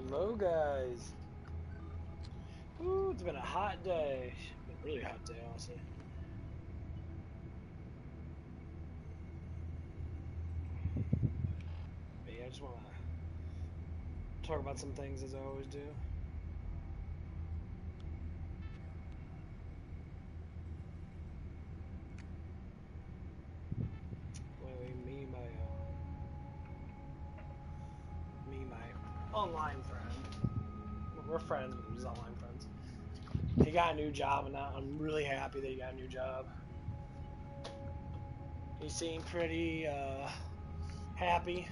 Hello, guys. Ooh, it's been a hot day. Been a really hot day, honestly. But yeah, I just want to talk about some things as I always do. Wait, me and my online friend. We're friends, but we're just online friends. He got a new job, and I'm really happy that he got a new job. He seemed pretty happy.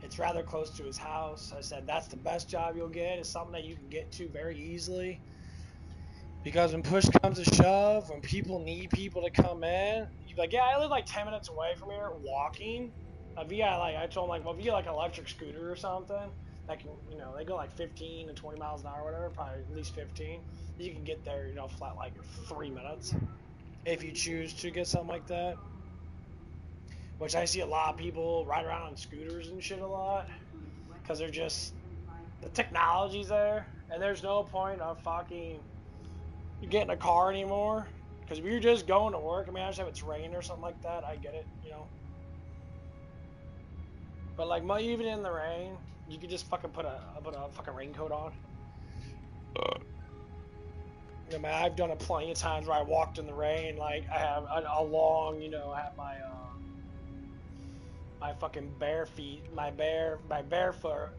It's rather close to his house. I said, that's the best job you'll get. It's something that you can get to very easily. Because when push comes to shove, when people need people to come in, you're like, yeah, I live like 10 minutes away from here, walking. If you got I told him, like, well, if you get like an electric scooter or something, that can, they go like 15 to 20 miles an hour, or whatever, probably at least 15. You can get there, flat like 3 minutes if you choose to get something like that. Which I see a lot of people ride around on scooters and shit a lot, because they're just, the technology's there, and there's no point of fucking getting a car anymore. Because if you're just going to work, I mean, I just have it's rain or something like that, I get it, But like, even in the rain, you could just fucking put a fucking raincoat on. Man, I've done it plenty of times where I walked in the rain. Like, I have a long, I have my fucking bare feet, my barefoot,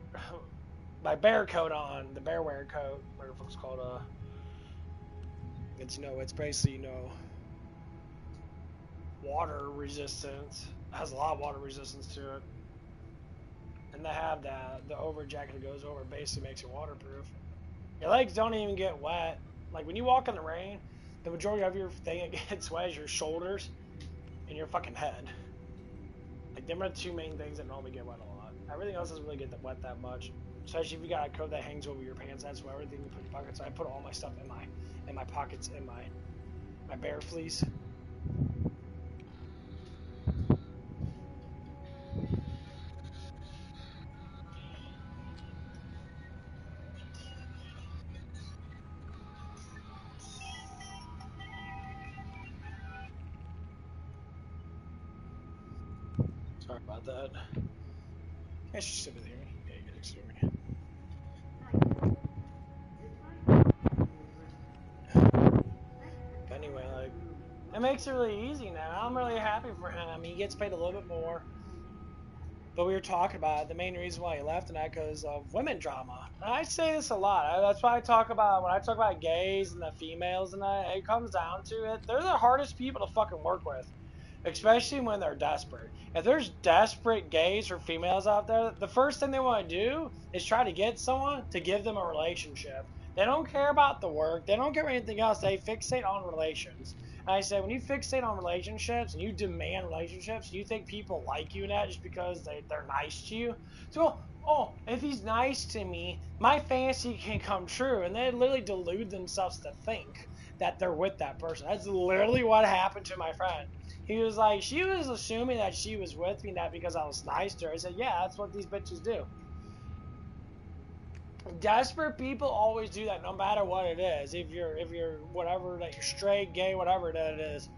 my bear coat on, the bear wear coat, whatever the fuck's called. It's it's basically water resistance. It has a lot of water resistance to it. And they have the over jacket that goes over, basically makes it waterproof. Your legs don't even get wet. Like, when you walk in the rain, the majority of your thing that gets wet is your shoulders and your fucking head. Like, them are the two main things that normally get wet a lot. Everything else doesn't really get wet that much. Especially if you got a coat that hangs over your pants. That's where everything you put in your pockets. So I put all my stuff in my pockets in my bear fleece. Sorry about that. I should sit with you. Yeah, you can sit with me. But anyway, like, it makes it really easy now. I'm really happy for him. I mean, he gets paid a little bit more. But we were talking about it. The main reason why he left tonight because of women drama. And I say this a lot. That's why I talk about, when I talk about gays and the females and that, it comes down to it. They're the hardest people to fucking work with. Especially when they're desperate. If there's desperate gays or females out there, the first thing they want to do is try to get someone to give them a relationship. They don't care about the work. They don't care about anything else. They fixate on relations. And I say, when you fixate on relationships and you demand relationships, you think people like you now just because they're nice to you. So, oh, if he's nice to me, my fantasy can come true. And they literally delude themselves to think that they're with that person. That's literally what happened to my friend. He was like, she was assuming that she was with me, not because I was nice to her. I said, yeah, that's what these bitches do. Desperate people always do that, no matter what it is. If you're whatever, that you're straight, gay, whatever that it is.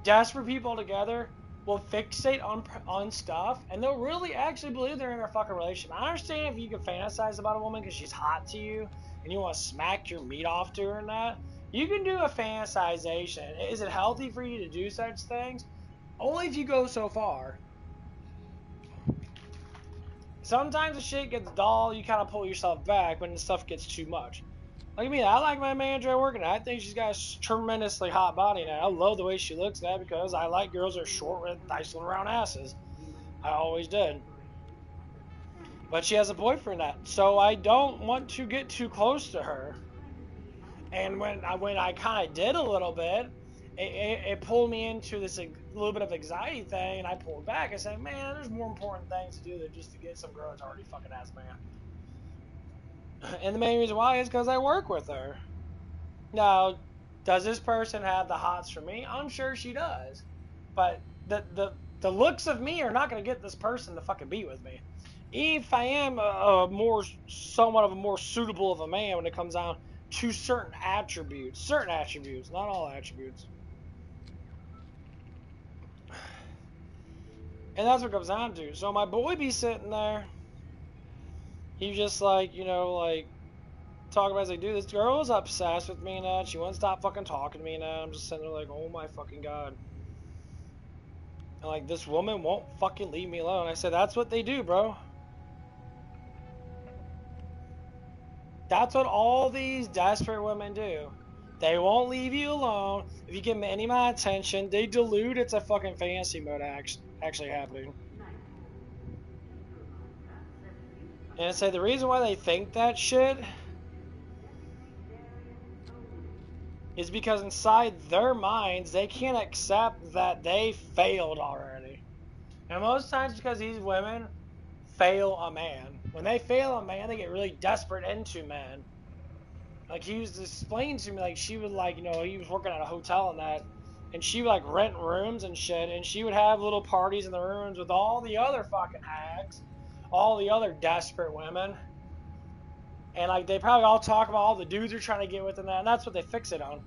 Desperate people together will fixate on stuff, and they'll really actually believe they're in a fucking relationship. I understand if you can fantasize about a woman because she's hot to you, and you want to smack your meat off to her and that. You can do a fantasization. Is it healthy for you to do such things? Only if you go so far. Sometimes the shit gets dull, you kind of pull yourself back when the stuff gets too much. Like me, I like my manager at work, and I think she's got a tremendously hot body, and I love the way she looks at because I like girls that are short with nice little round asses. I always did. But she has a boyfriend now, so I don't want to get too close to her. And when I kind of did a little bit, it pulled me into this little bit of anxiety thing, and I pulled back. I said, man, there's more important things to do than just to get some girl that's already fucking ass man. And the main reason why is because I work with her. Now, does this person have the hots for me? I'm sure she does. But the looks of me are not going to get this person to fucking be with me. if I am somewhat of a more suitable of a man when it comes down to certain attributes, not all attributes. And that's what it comes down to. So my boy be sitting there, he just like, like, talking about, like, dude, this girl is obsessed with me now. She won't stop fucking talking to me now. I'm just sitting there like, oh my fucking god. And like, this woman won't fucking leave me alone. I said, that's what they do, bro. That's what all these desperate women do. They won't leave you alone. If you give them any amount of attention, they delude it's a fucking fantasy mode actually happening. And I say the reason why they think that shit is because inside their minds, they can't accept that they failed already. And most times because these women fail a man. When they fail a man, they get really desperate into men. Like, he was explaining to me, like, she would, like, he was working at a hotel and that, and she would, like, rent rooms and shit, and she would have little parties in the rooms with all the other fucking hags, all the other desperate women, and, like, they probably all talk about all the dudes they're trying to get with and that, and that's what they fix it on.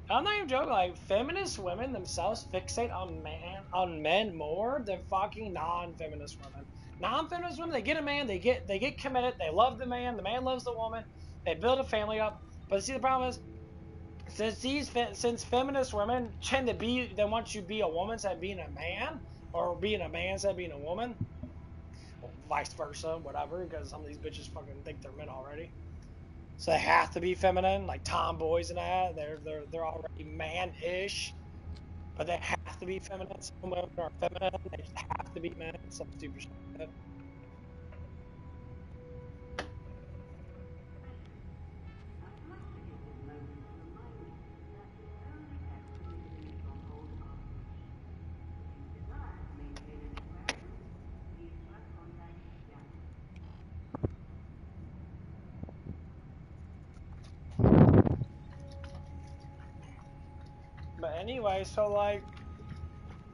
I'm not even joking, like, feminist women themselves fixate on men more than fucking non-feminist women. Non-feminist women, they get a man, they get committed, they love the man loves the woman, they build a family up. But see, the problem is, since feminist women tend to be, they want you to be a woman instead of being a man, or being a man instead of being a woman, or vice versa, whatever, because some of these bitches fucking think they're men already. So they have to be feminine, like tomboys and that. They're already man-ish, but they have to be feminine. Some women are feminine, they just have to be men. Some stupid shit like that. But anyway, so like,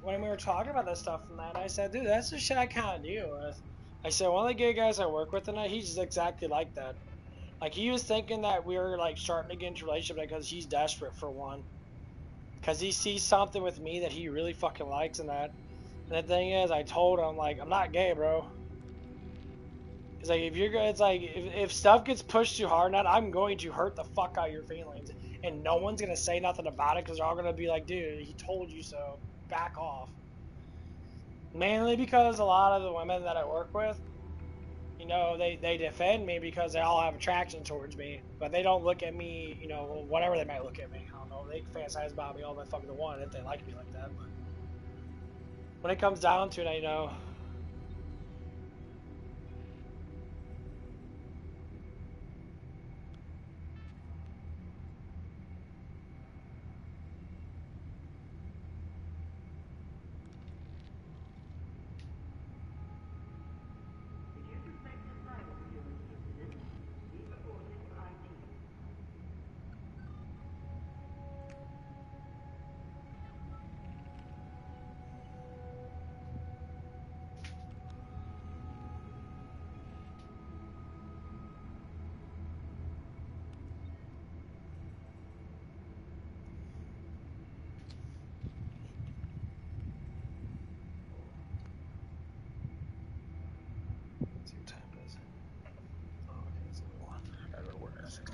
when we were talking about that stuff and that, I said, dude, that's the shit I kind of deal with. I said, one of the gay guys I work with tonight, he's exactly like that. Like, he was thinking that we were, like, starting to get into a relationship because he's desperate for one. Because he sees something with me that he really fucking likes and that. And the thing is, I told him, like, I'm not gay, bro. It's like, if stuff gets pushed too hard now, I'm going to hurt the fuck out of your feelings. And no one's going to say nothing about it because they're all going to be like, dude, he told you so. Back off. Mainly because a lot of the women that I work with, they defend me because they all have attraction towards me. But they don't look at me, whatever they might look at me. I don't know. They fantasize about me all they fucking want if they like me like that. But when it comes down to it,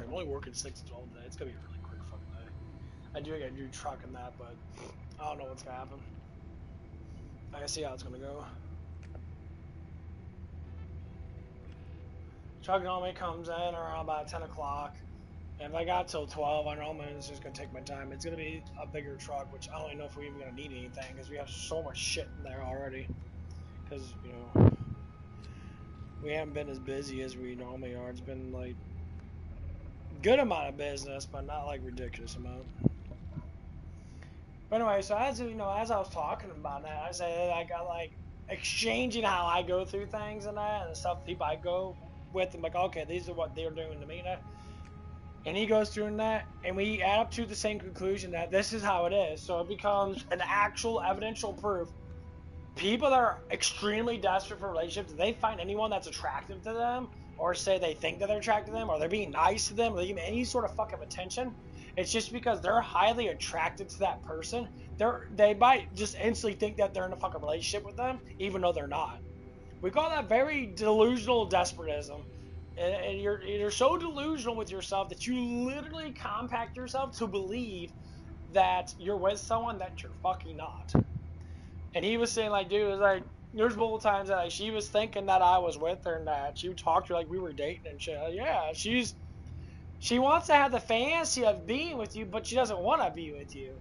I'm only working 6 to 12 today. It's gonna be a really quick fucking day. I gotta do truck and that, but I don't know what's gonna happen. I gotta see how it's gonna go. Truck normally comes in around about 10 o'clock. And if I got till 12, I know it's just gonna take my time. It's gonna be a bigger truck, which I don't even know if we're even gonna need anything because we have so much shit in there already. Because, we haven't been as busy as we normally are. It's been like good amount of business, but not like ridiculous amount. But anyway, so as as I was talking about that, I said I got like exchanging how I go through things and that, and the stuff people I go with. I'm like, okay, these are what they're doing to me now. And he goes through that, and we add up to the same conclusion that this is how it is. So it becomes an actual evidential proof people that are extremely desperate for relationships, they find anyone that's attractive to them, or say they think that they're attracted to them, or they're being nice to them, or they give them any sort of fucking attention, it's just because they're highly attracted to that person. They might just instantly think that they're in a fucking relationship with them, even though they're not. We call that very delusional despotism. And you're so delusional with yourself that you literally compact yourself to believe that you're with someone that you're fucking not. And he was saying, like, dude, it was like, there's multiple times that like, she was thinking that I was with her and that she would talk to her like we were dating and shit. Yeah, she wants to have the fantasy of being with you, but she doesn't want to be with you.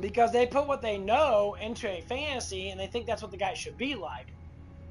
Because they put what they know into a fantasy and they think that's what the guy should be like.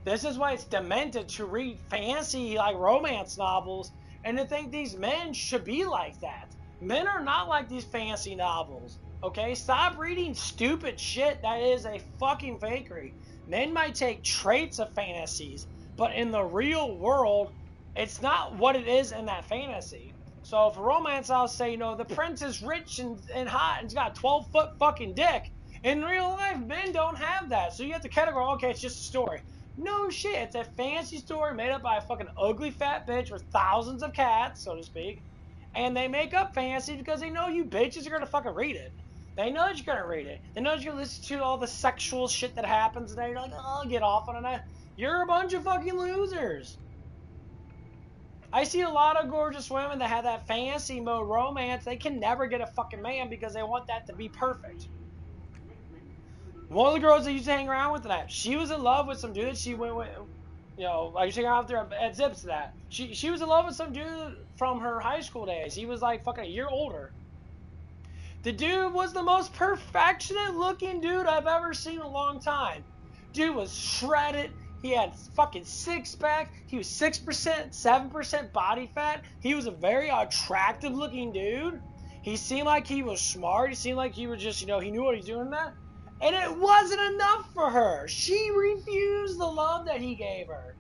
This is why it's demented to read fantasy, like, romance novels and to think these men should be like that. Men are not like these fantasy novels, okay? Stop reading stupid shit that is a fucking fakery. Men might take traits of fantasies, but in the real world, it's not what it is in that fantasy. So for romance, I'll say, you know, the prince is rich and hot and he's got a 12-foot fucking dick. In real life, men don't have that. So you have to categorize, okay, it's just a story. No shit, it's a fantasy story made up by a fucking ugly fat bitch with thousands of cats, so to speak. And they make up fantasy because they know you bitches are gonna fucking read it. They know that you're gonna read it. They know that you're gonna listen to all the sexual shit that happens and you're like, oh, get off on it. You're a bunch of fucking losers. I see a lot of gorgeous women that have that fantasy mode romance. They can never get a fucking man because they want that to be perfect. One of the girls that used to hang around with that, she was in love with some dude that she went with, you know, I used to hang out there at Zips to that. She was in love with some dude from her high school days. He was like fucking a year older. The dude was the most perfectionate looking dude I've ever seen in a long time. Dude was shredded. He had fucking six pack. He was 6%, 7% body fat. He was a very attractive looking dude. He seemed like he was smart. He seemed like he was just, you know, he knew what he was doing in that. And it wasn't enough for her. She refused the love that he gave her.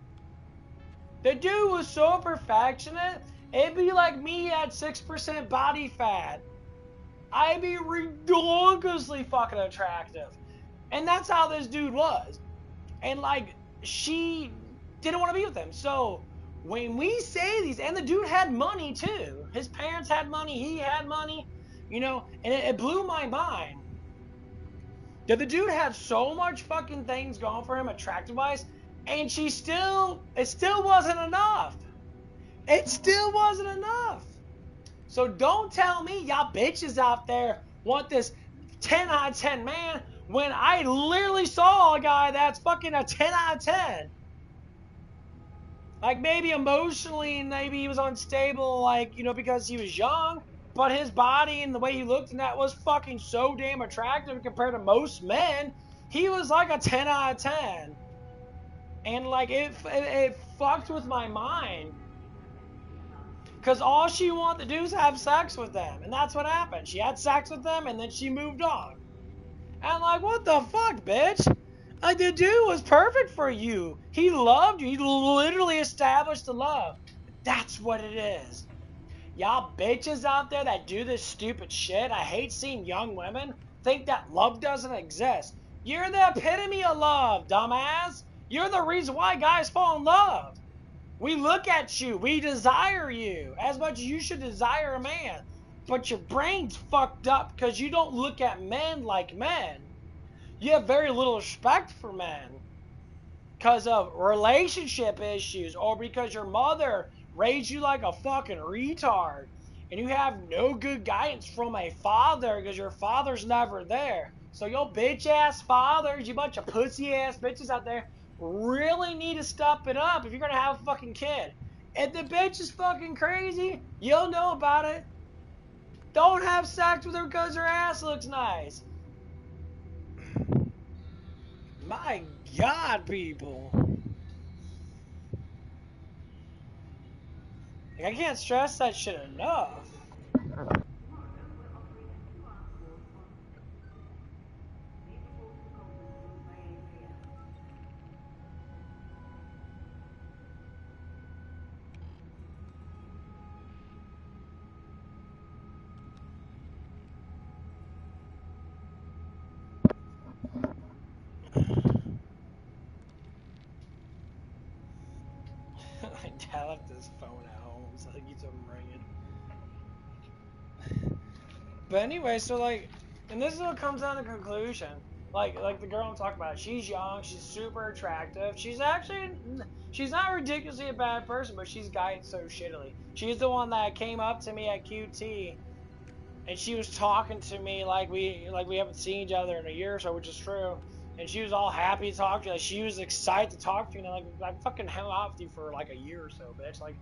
The dude was so perfectionate, it'd be like me at 6% body fat. I'd be ridiculously fucking attractive. And that's how this dude was. And like, she didn't want to be with him. So when we say these, and the dude had money too. His parents had money, he had money, you know, and it blew my mind. Did the dude have so much fucking things going for him attractive wise, and it still wasn't enough. It still wasn't enough. So don't tell me y'all bitches out there want this 10 out of 10 man when I literally saw a guy that's fucking a 10 out of 10. Like, maybe emotionally, maybe he was unstable, like, you know, because he was young, but his body and the way he looked and that was fucking so damn attractive compared to most men. He was like a 10 out of 10. And like, it fucked with my mind. Because all she wanted to do is have sex with them. And that's what happened. She had sex with them and then she moved on. And I'm like, what the fuck, bitch? Like, the dude was perfect for you. He loved you. He literally established the love. That's what it is. Y'all bitches out there that do this stupid shit, I hate seeing young women think that love doesn't exist. You're the epitome of love, dumbass. You're the reason why guys fall in love. We look at you. We desire you as much as you should desire a man. But your brain's fucked up because you don't look at men like men. You have very little respect for men because of relationship issues or because your mother raised you like a fucking retard and you have no good guidance from a father because your father's never there. So your bitch ass fathers, you bunch of pussy ass bitches out there, really need to step it up if you're gonna have a fucking kid. If the bitch is fucking crazy, you'll know about it. Don't have sex with her because her ass looks nice. My God, people. Like, I can't stress that shit enough. My dad left his phone at home, so he keeps on ringing. But anyway, so like, and this is what comes down to conclusion. Like the girl I'm talking about, she's young, she's super attractive. She's not ridiculously a bad person, but she's guided so shittily. She's the one that came up to me at QT, and she was talking to me like we haven't seen each other in a year or so, which is true. And she was all happy to talk to you. Like, she was excited to talk to you. And like, I fucking hung out with you for like a year or so, bitch. Like,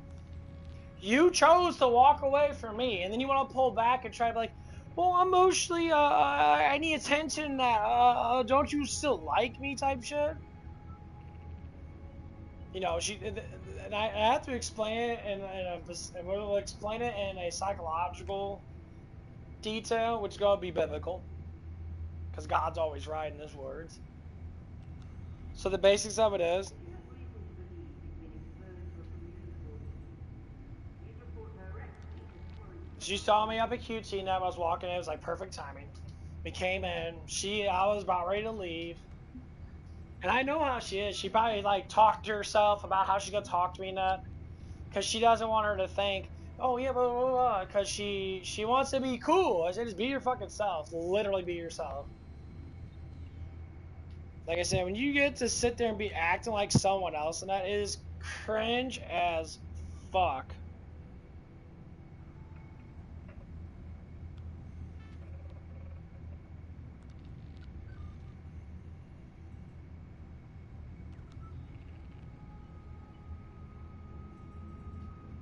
you chose to walk away from me, and then you want to pull back and try to be like, well, emotionally, I need attention. Don't you still like me? Type shit. You know, and I have to explain it, and we'll explain it in a psychological detail, which is going to be biblical, because God's always right in His words. So the basics of it is, she saw me up at QT, and I was walking in. It was like perfect timing. We came in. I was about ready to leave. And I know how she is. She probably like talked to herself about how she's gonna talk to me and because she doesn't want her to think, oh yeah, blah blah blah, because she wants to be cool. I said, just be your fucking self. Literally be yourself. Like I said, when you get to sit there and be acting like someone else, and that is cringe as fuck.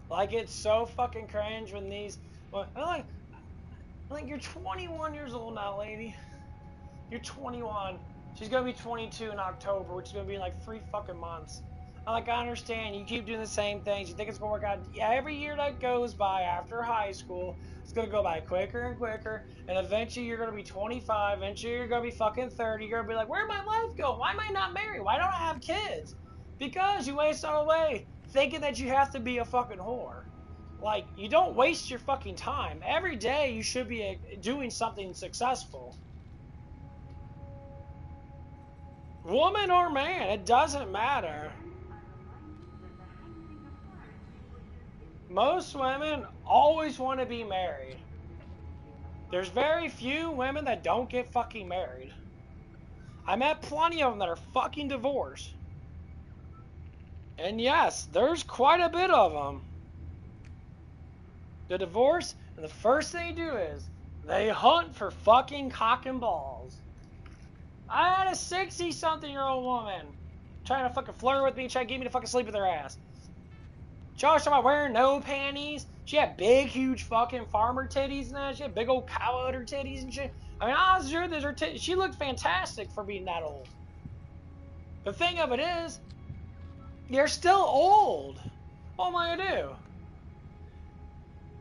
Like, it's so fucking cringe when these. Well, like you're 21 years old now, lady. You're 21. She's gonna be 22 in October, which is gonna be in like 3 fucking months. Like, I understand you keep doing the same things. You think it's gonna work out. Yeah, every year that goes by after high school, it's gonna go by quicker and quicker. And eventually, you're gonna be 25. Eventually, you're gonna be fucking 30. You're gonna be like, where'd my life go? Why am I not married? Why don't I have kids? Because you waste all away thinking that you have to be a fucking whore. Like, you don't waste your fucking time. Every day, you should be doing something successful. Woman or man, it doesn't matter. Most women always want to be married. There's very few women that don't get fucking married. I met plenty of them that are fucking divorced. And yes, there's quite a bit of them. They're divorced, and the first thing they do is they hunt for fucking cock and balls. I had a 60-something-year-old woman trying to fucking flirt with me, trying to get me to fucking sleep with her ass. Josh talking about wearing no panties. She had big, huge fucking farmer titties and that. She had big old cow udder titties and shit. I mean, I was sure that her she looked fantastic for being that old. The thing of it is, you're still old. What am I gonna do?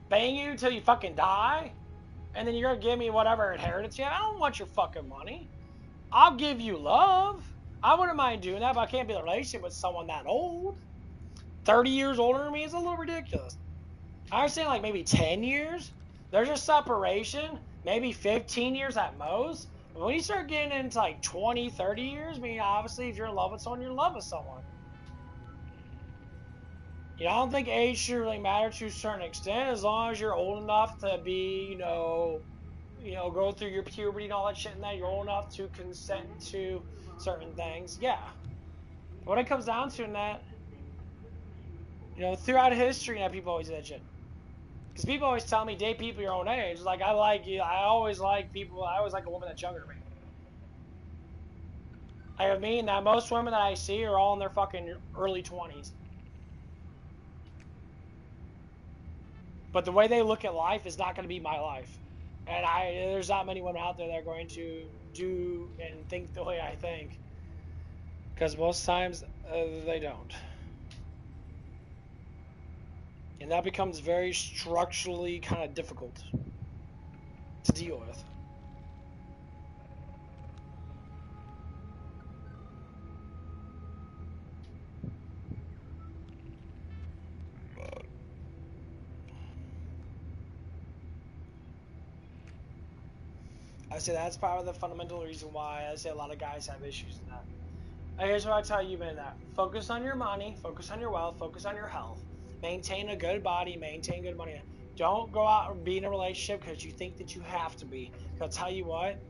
Bang you till you fucking die? And then you're gonna give me whatever inheritance you have? I don't want your fucking money. I'll give you love. I wouldn't mind doing that, but I can't be in a relationship with someone that old. 30 years older than me is a little ridiculous. I was saying like maybe 10 years. There's a separation, maybe 15 years at most. But when you start getting into like 20, 30 years, I mean, obviously, if you're in love with someone, you're in love with someone. You know, I don't think age should really matter to a certain extent, as long as you're old enough to be, go through your puberty and all that shit, and that you're old enough to consent to certain things. Yeah. What it comes down to in that, throughout history, people always do that shit. Because people always tell me, date people your own age. Like, I like you. I always like a woman that's younger than me. I mean that most women that I see are all in their fucking early 20s. But the way they look at life is not going to be my life. And there's not many women out there that are going to do and think the way I think. Because most times, they don't. And that becomes very structurally kind of difficult to deal with. I say that's probably the fundamental reason why I say a lot of guys have issues in that. Here's what I tell you in that. Focus on your money, focus on your wealth, focus on your health. Maintain a good body, maintain good money. Don't go out and be in a relationship because you think that you have to be. I'll tell you what.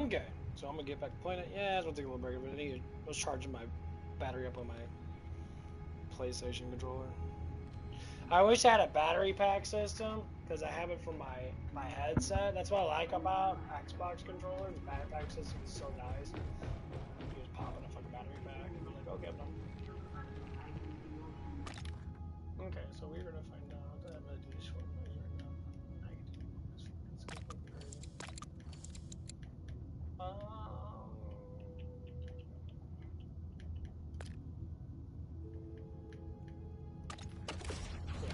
Okay, so I'm gonna get back to playing it. Yeah, it's gonna take a little break, but I was charging my battery up on my PlayStation controller. I wish I had a battery pack system, because I have it for my headset. That's what I like about Xbox controllers. The battery pack system is so nice. You just pop in a fucking battery pack and be like, okay, I'm done. Okay, so we're gonna find out. I'm gonna do this short movie right now. I can do this fucking skip movie right now.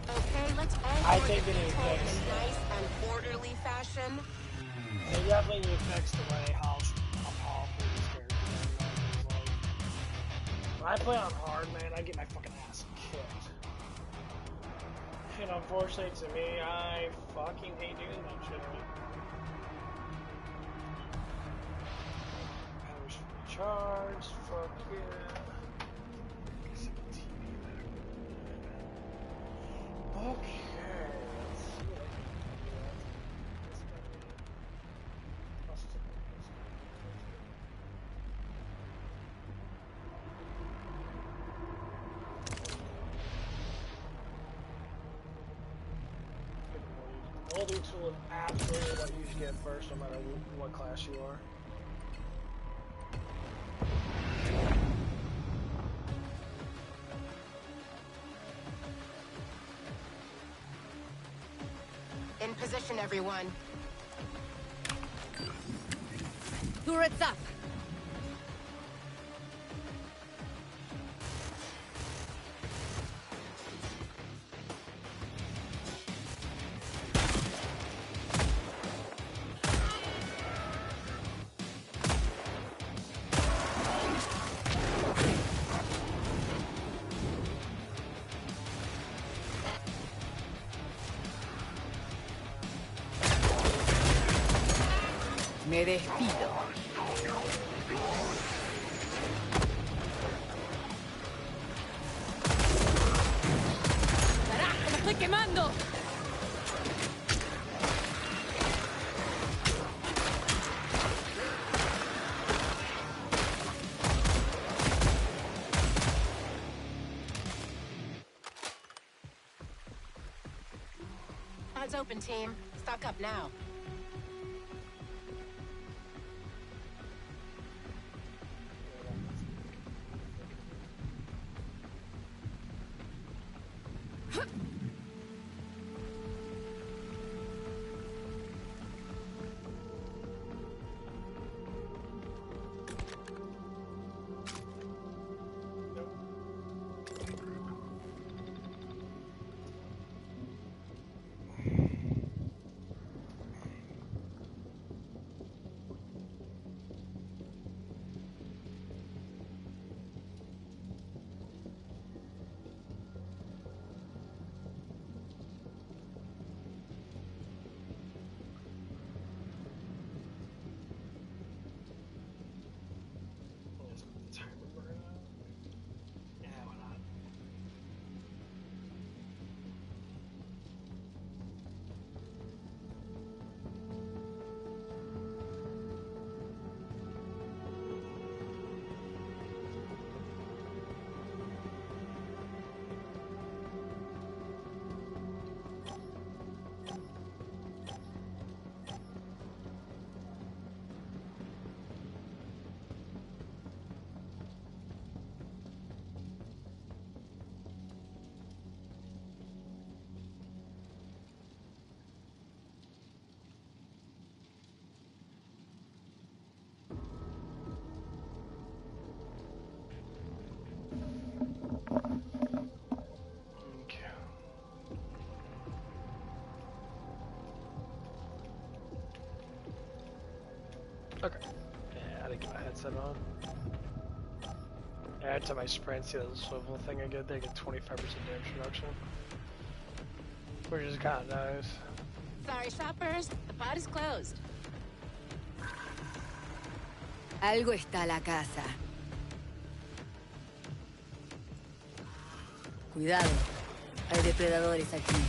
Okay, let's all I think it is fixed. in nice and orderly fashion. They definitely need to fix the way how powerful these characters are. Like, when I play on hard, man, I get my fucking ass kicked. And unfortunately to me, I fucking hate doing that shit. Batteries recharged, fuck yeah. Okay. Older tool is absolutely what you should get first, no matter what class you are. In position, everyone. Turrets up! Me despido. ¡Carajo, me estoy quemando! Odds open, team. Stock up now. Okay. Yeah, I didn't get my headset on. Yeah, every time I sprint, see that swivel thing I get, they get 25% damage reduction. Which is kind of nice. Sorry, shoppers. The pod is closed. Algo está la casa. Cuidado, hay depredadores aquí.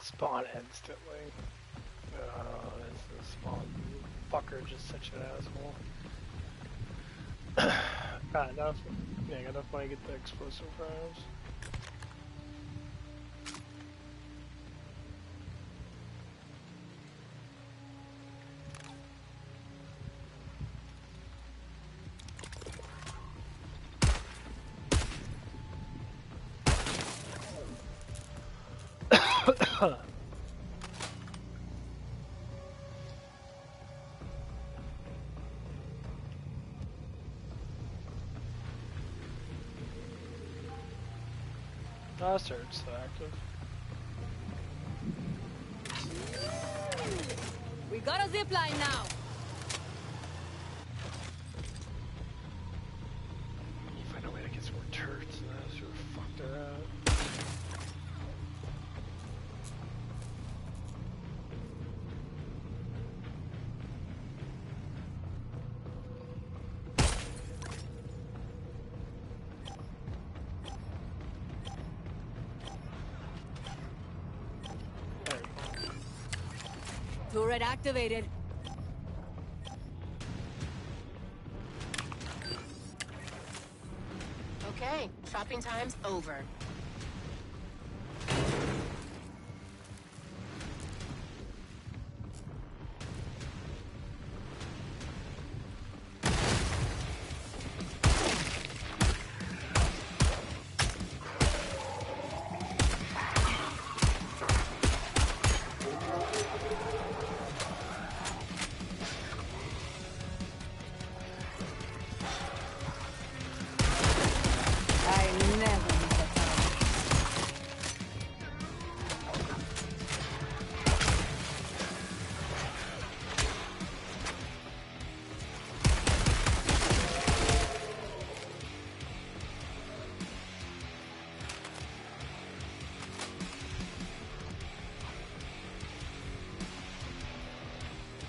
Spawn instantly. Oh, this spawn fucker just such an asshole. Got enough. Yeah, got enough money to get the explosive rounds. Oh, search still active. We got a zip line now. You find a way to get some more turrets and that's who fucked her out. Turret activated. Okay, shopping time's over.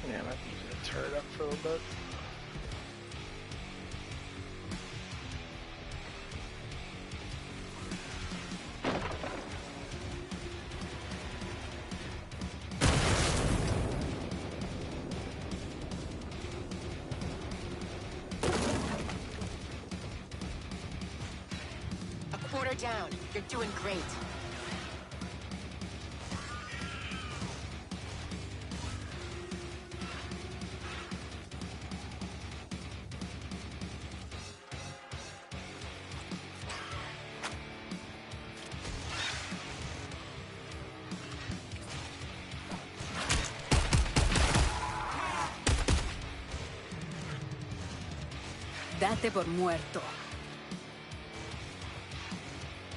Yeah, I might be using a turret up for a little bit. A quarter down. You're doing great. Date por muerto.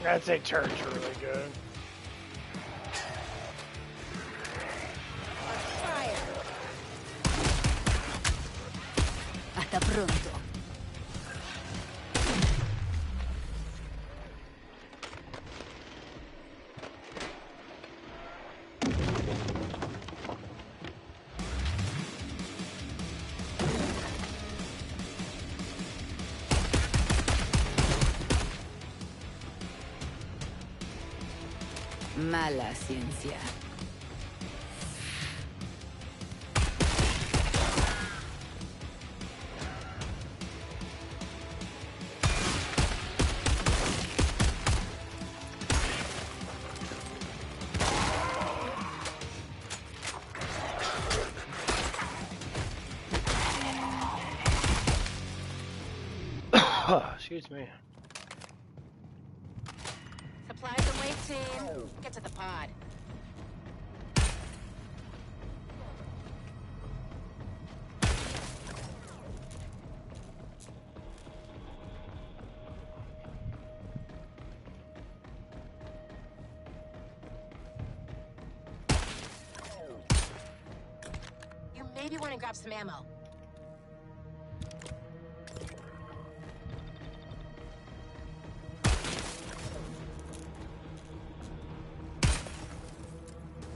I'd say turrets are really good. Hasta pronto. Mala ciencia. Excuse me. Supplies away, team. Get to the pod. You maybe want to grab some ammo.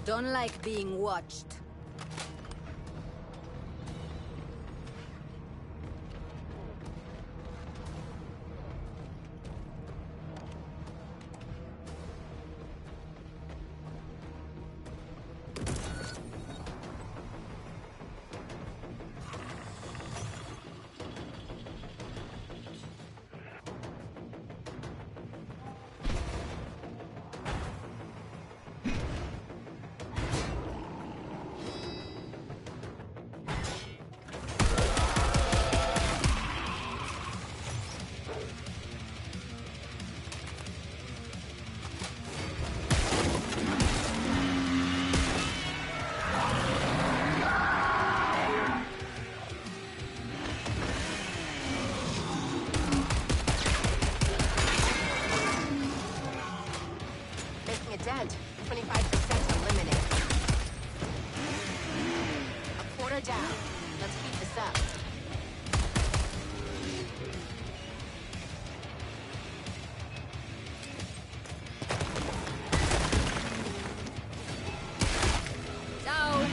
Don't like being watched. this up. Ciao.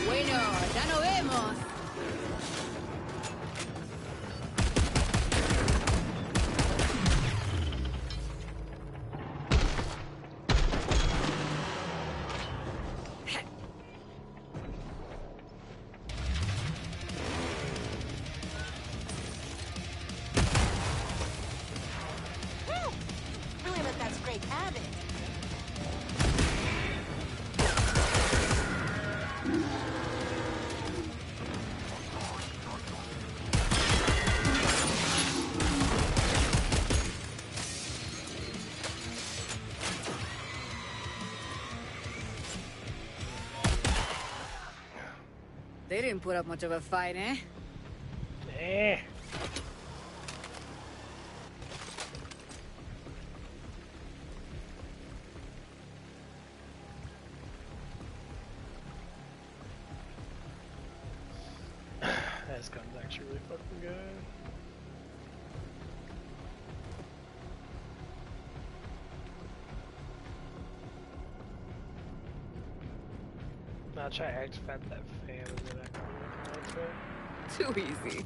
Bueno, ya nos vemos. Woo! Really let that scrape have it. They didn't put up much of a fight, eh? Eh. This gun's actually really fucking good. I'll try to activate that fan and then I can work on it. Too easy.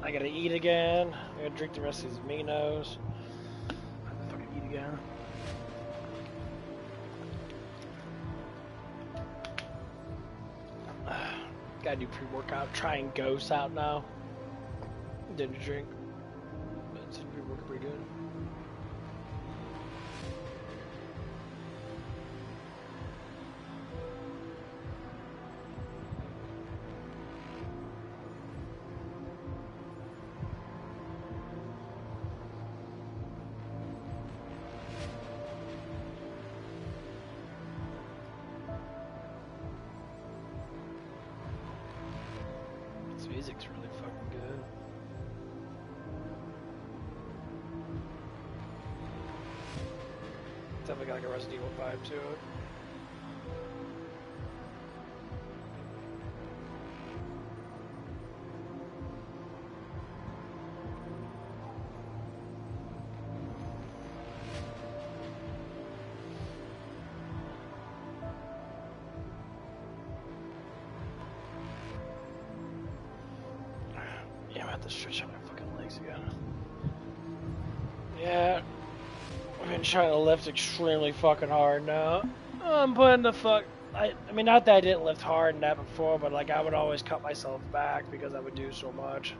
I gotta eat again. I gotta drink the rest of these aminos. I gotta fucking eat again. Gotta do pre-workout. Trying ghosts out now. Didn't drink. But it's been working pretty good. Music's really fucking good. Definitely got like a Resident Evil vibe to it. Yeah, I'm gonna have to stretch out my fucking legs again. Yeah, I've been trying to lift extremely fucking hard now. I'm putting the fuck. I mean, not that I didn't lift hard in that before, but like I would always cut myself back because I would do so much.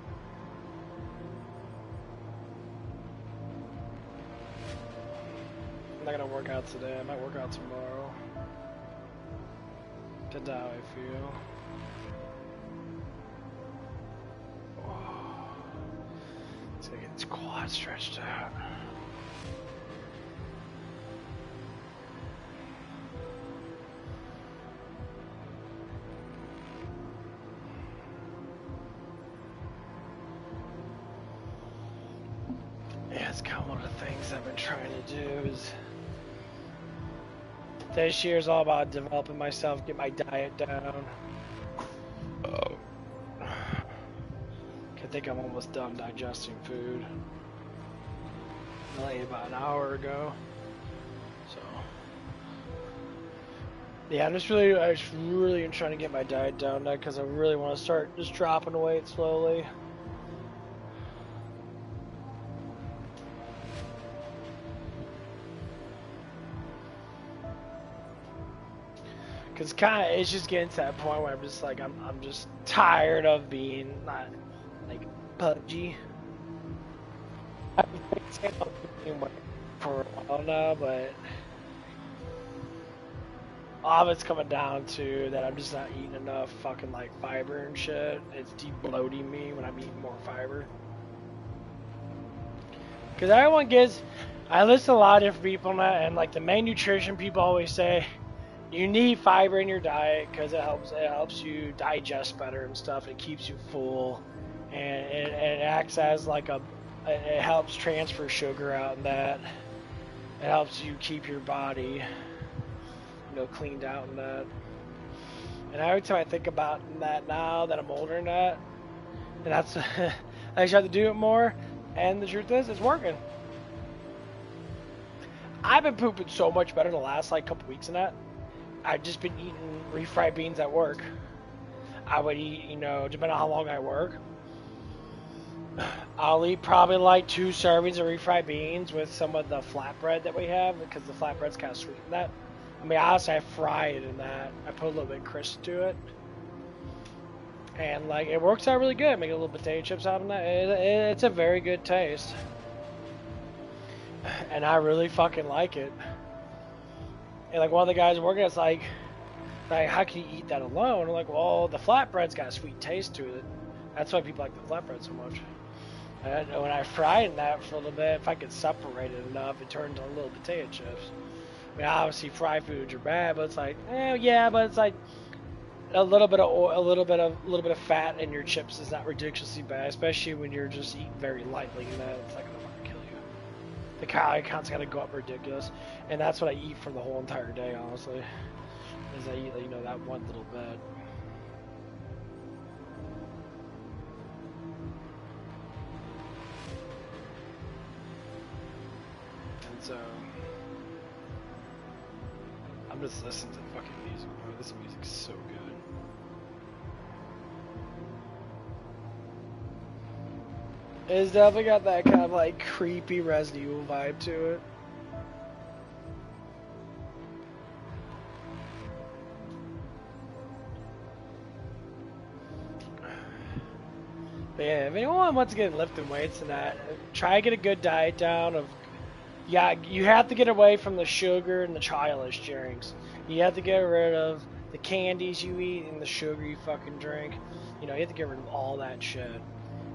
I'm not gonna work out today. I might work out tomorrow. That's how I feel. Let's get this quad stretched out. Yeah, it's kind of one of the things I've been trying to do is This year's all about developing myself, get my diet down. Oh. I think I'm almost done digesting food. I ate about an hour ago. So yeah, I just really am trying to get my diet down now because I really want to start just dropping weight slowly. Cause it's just getting to that point where I'm just like I'm just tired of being not like pudgy. I've been saying I'll be doing for a while now, but all of it's coming down to that I'm just not eating enough fucking like fiber and shit. It's de-bloating me when I'm eating more fiber. Cause everyone gets, I listen to a lot of different people on that, and like the main nutrition people always say, you need fiber in your diet because it helps you digest better and stuff. It keeps you full, and it acts as like it helps transfer sugar out and that. It helps you keep your body, cleaned out and that. And every time I think about that now that I'm older than that, and that's I just have to do it more. And the truth is, it's working. I've been pooping so much better the last like couple weeks in that. I've just been eating refried beans at work. I would eat, depending on how long I work, I'll eat probably like 2 servings of refried beans with some of the flatbread that we have because the flatbread's kind of sweet in that. I mean, honestly, I fry it in that. I put a little bit of crisp to it. And like, it works out really good. Make a little potato chips out of that. It's a very good taste. And I really fucking like it. And like one of the guys working, it's like how can you eat that alone? I'm like, well, the flatbread's got a sweet taste to it. That's why people like the flatbread so much. And when I fried that for a little bit, if I could separate it enough, it turned into little potato chips. I mean, obviously fried foods are bad, but it's like, yeah, but it's like a little bit of oil, a little bit of fat in your chips is not ridiculously bad, especially when you're just eating very lightly. And that it's like, the calorie count's gotta go up ridiculous, and that's what I eat for the whole entire day, honestly. Is I eat, that one little bit. And so, I'm just listening to fucking music, bro. This music's so good. It's definitely got that kind of like creepy Resident Evil vibe to it. But yeah, if anyone wants to get lifting weights and that, try to get a good diet down of, yeah, you have to get away from the sugar and the childish drinks. You have to get rid of the candies you eat and the sugar you fucking drink. You have to get rid of all that shit.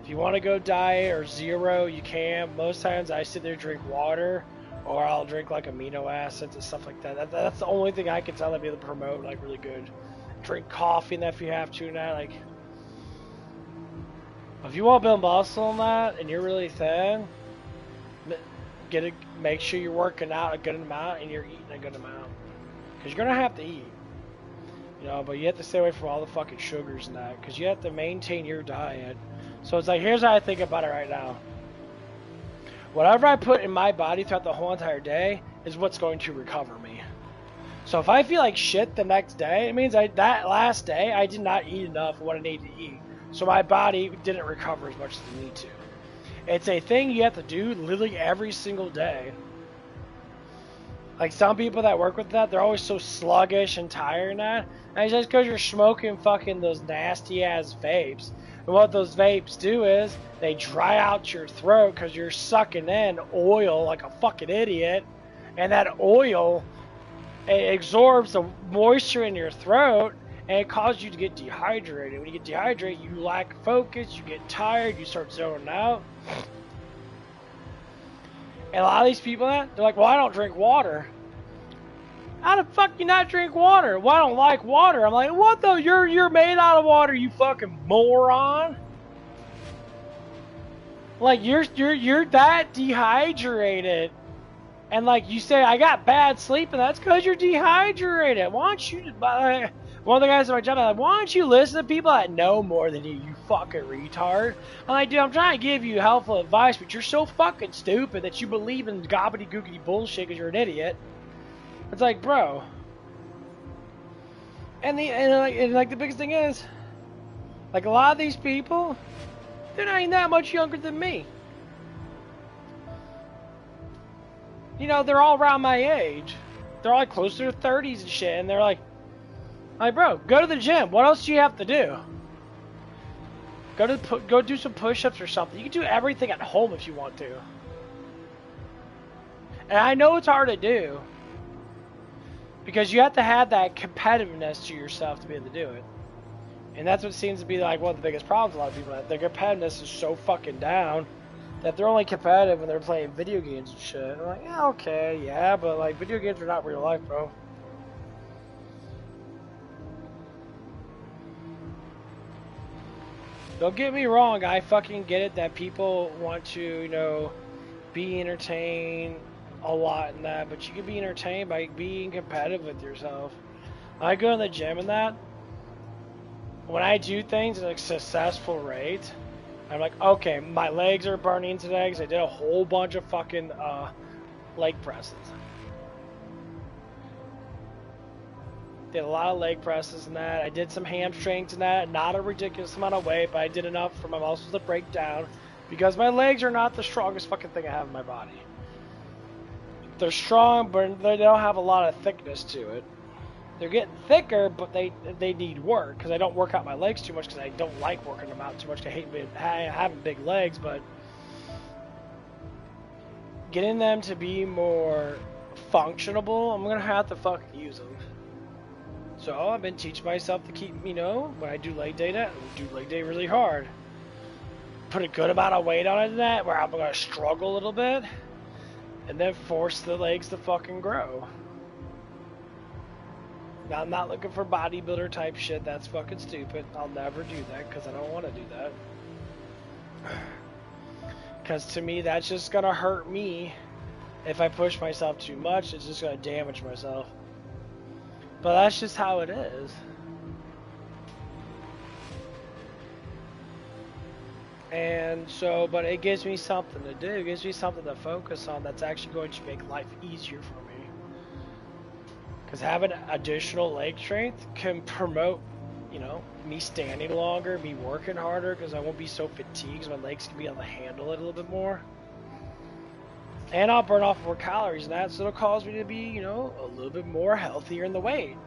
If you want to go diet or zero, you can. Most times I sit there and drink water, or I'll drink like amino acids and stuff like that. That's the only thing I can tell them be able to promote like really good. Drink coffee and that if you have to, not like. If you want to build muscle and that, and you're really thin, make sure you're working out a good amount and you're eating a good amount, because you're gonna have to eat. But you have to stay away from all the fucking sugars and that, because you have to maintain your diet. So it's like, here's how I think about it right now. Whatever I put in my body throughout the whole entire day is what's going to recover me. So if I feel like shit the next day, it means that last day I did not eat enough of what I needed to eat. So my body didn't recover as much as it needed to. It's a thing you have to do literally every single day. Like some people that work with that, they're always so sluggish and tired and that. And it's just because you're smoking fucking those nasty ass vapes. And what those vapes do is they dry out your throat because you're sucking in oil like a fucking idiot. And that oil, it absorbs the moisture in your throat and it causes you to get dehydrated. When you get dehydrated, you lack focus, you get tired, you start zoning out. And a lot of these people, they're like, well, I don't drink water. How the fuck you not drink water? Well, I don't like water. I'm like, what though? You're made out of water, you fucking moron. Like you're that dehydrated, And like you say, I got bad sleep, and that's because you're dehydrated. Why don't you? One of the guys at my job, I'm like, why don't you listen to people that know more than you, you fucking retard? I'm like, dude, I'm trying to give you helpful advice, but you're so fucking stupid that you believe in gobbledygookity bullshit because you're an idiot. It's like, bro. And the biggest thing is, like a lot of these people, they're not even that much younger than me. You know, they're all around my age. They're all like close to their 30s and shit, and they're like, bro, go to the gym. What else do you have to do? Go do some push-ups or something. You can do everything at home if you want to. And I know it's hard to do, because you have to have that competitiveness to yourself to be able to do it. And that's what seems to be like one of the biggest problems with a lot of people. Their competitiveness is so fucking down that they're only competitive when they're playing video games and shit. And I'm like, yeah, okay, yeah, but like video games are not real life, bro. Don't get me wrong, I fucking get it that people want to, you know, be entertained a lot in that, but you can be entertained by being competitive with yourself. I go to the gym and that, when I do things at a successful rate, I'm like, okay, my legs are burning today because I did a whole bunch of fucking leg presses. Did a lot of leg presses and that. I did some hamstrings and that. Not a ridiculous amount of weight, but I did enough for my muscles to break down because my legs are not the strongest fucking thing I have in my body. They're strong, but they don't have a lot of thickness to it. They're getting thicker, but they need work because I don't work out my legs too much because I don't like working them out too much. I hate having big legs, but getting them to be more functionable, I'm gonna have to fucking use them. So I've been teaching myself to keep, you know, when I do leg day, do leg day really hard. Put a good amount of weight on it in that, where I'm gonna struggle a little bit, and then force the legs to fucking grow. Now, I'm not looking for bodybuilder type shit. That's fucking stupid. I'll never do that because I don't want to do that. Because to me, that's just going to hurt me. If I push myself too much, it's just going to damage myself. But that's just how it is. And so, but it gives me something to do. It gives me something to focus on that's actually going to make life easier for me. Because having additional leg strength can promote, you know, me standing longer, me working harder, because I won't be so fatigued, because my legs can be able to handle it a little bit more. And I'll burn off more calories and that, so it'll cause me to be, you know, a little bit more healthier in the weight.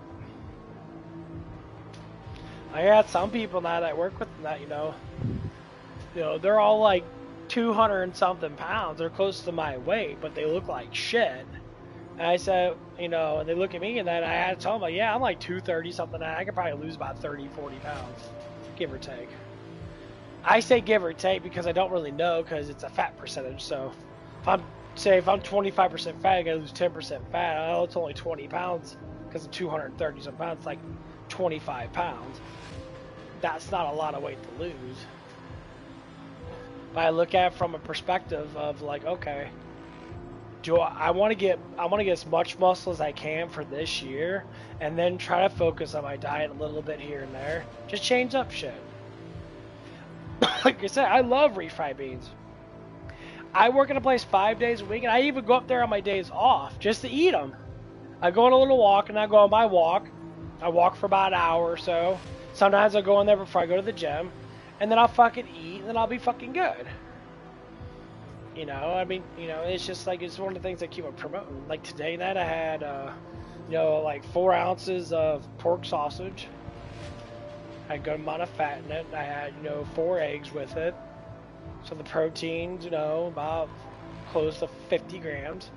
I got some people now that I work with that, you know, they're all like 200 and something pounds. They're close to my weight, but they look like shit. And I said, you know, and they look at me and then I had to tell them, like, yeah, I'm like 230 something. I could probably lose about 30, 40 pounds, give or take. I say give or take because I don't really know because it's a fat percentage. So if I'm 25% fat, I gotta lose 10% fat. Oh, it's only 20 pounds because of 230 some pounds. It's like 25 pounds. That's not a lot of weight to lose. But I look at it from a perspective of like, okay, I want to get as much muscle as I can for this year, and then try to focus on my diet a little bit here and there. Just change up shit. Like I said, I love refried beans. I work in a place 5 days a week, and I even go up there on my days off just to eat them. I go on a little walk, and I go on my walk. I walk for about an hour or so. Sometimes I'll go in there before I go to the gym, and then I'll fucking eat, and then I'll be fucking good. You know, I mean, you know, it's just like, it's one of the things I keep on promoting. Like today that I had, you know, like 4 ounces of pork sausage. I had a good amount of fat in it. I had, you know, 4 eggs with it. So the protein's, you know, about close to 50 grams.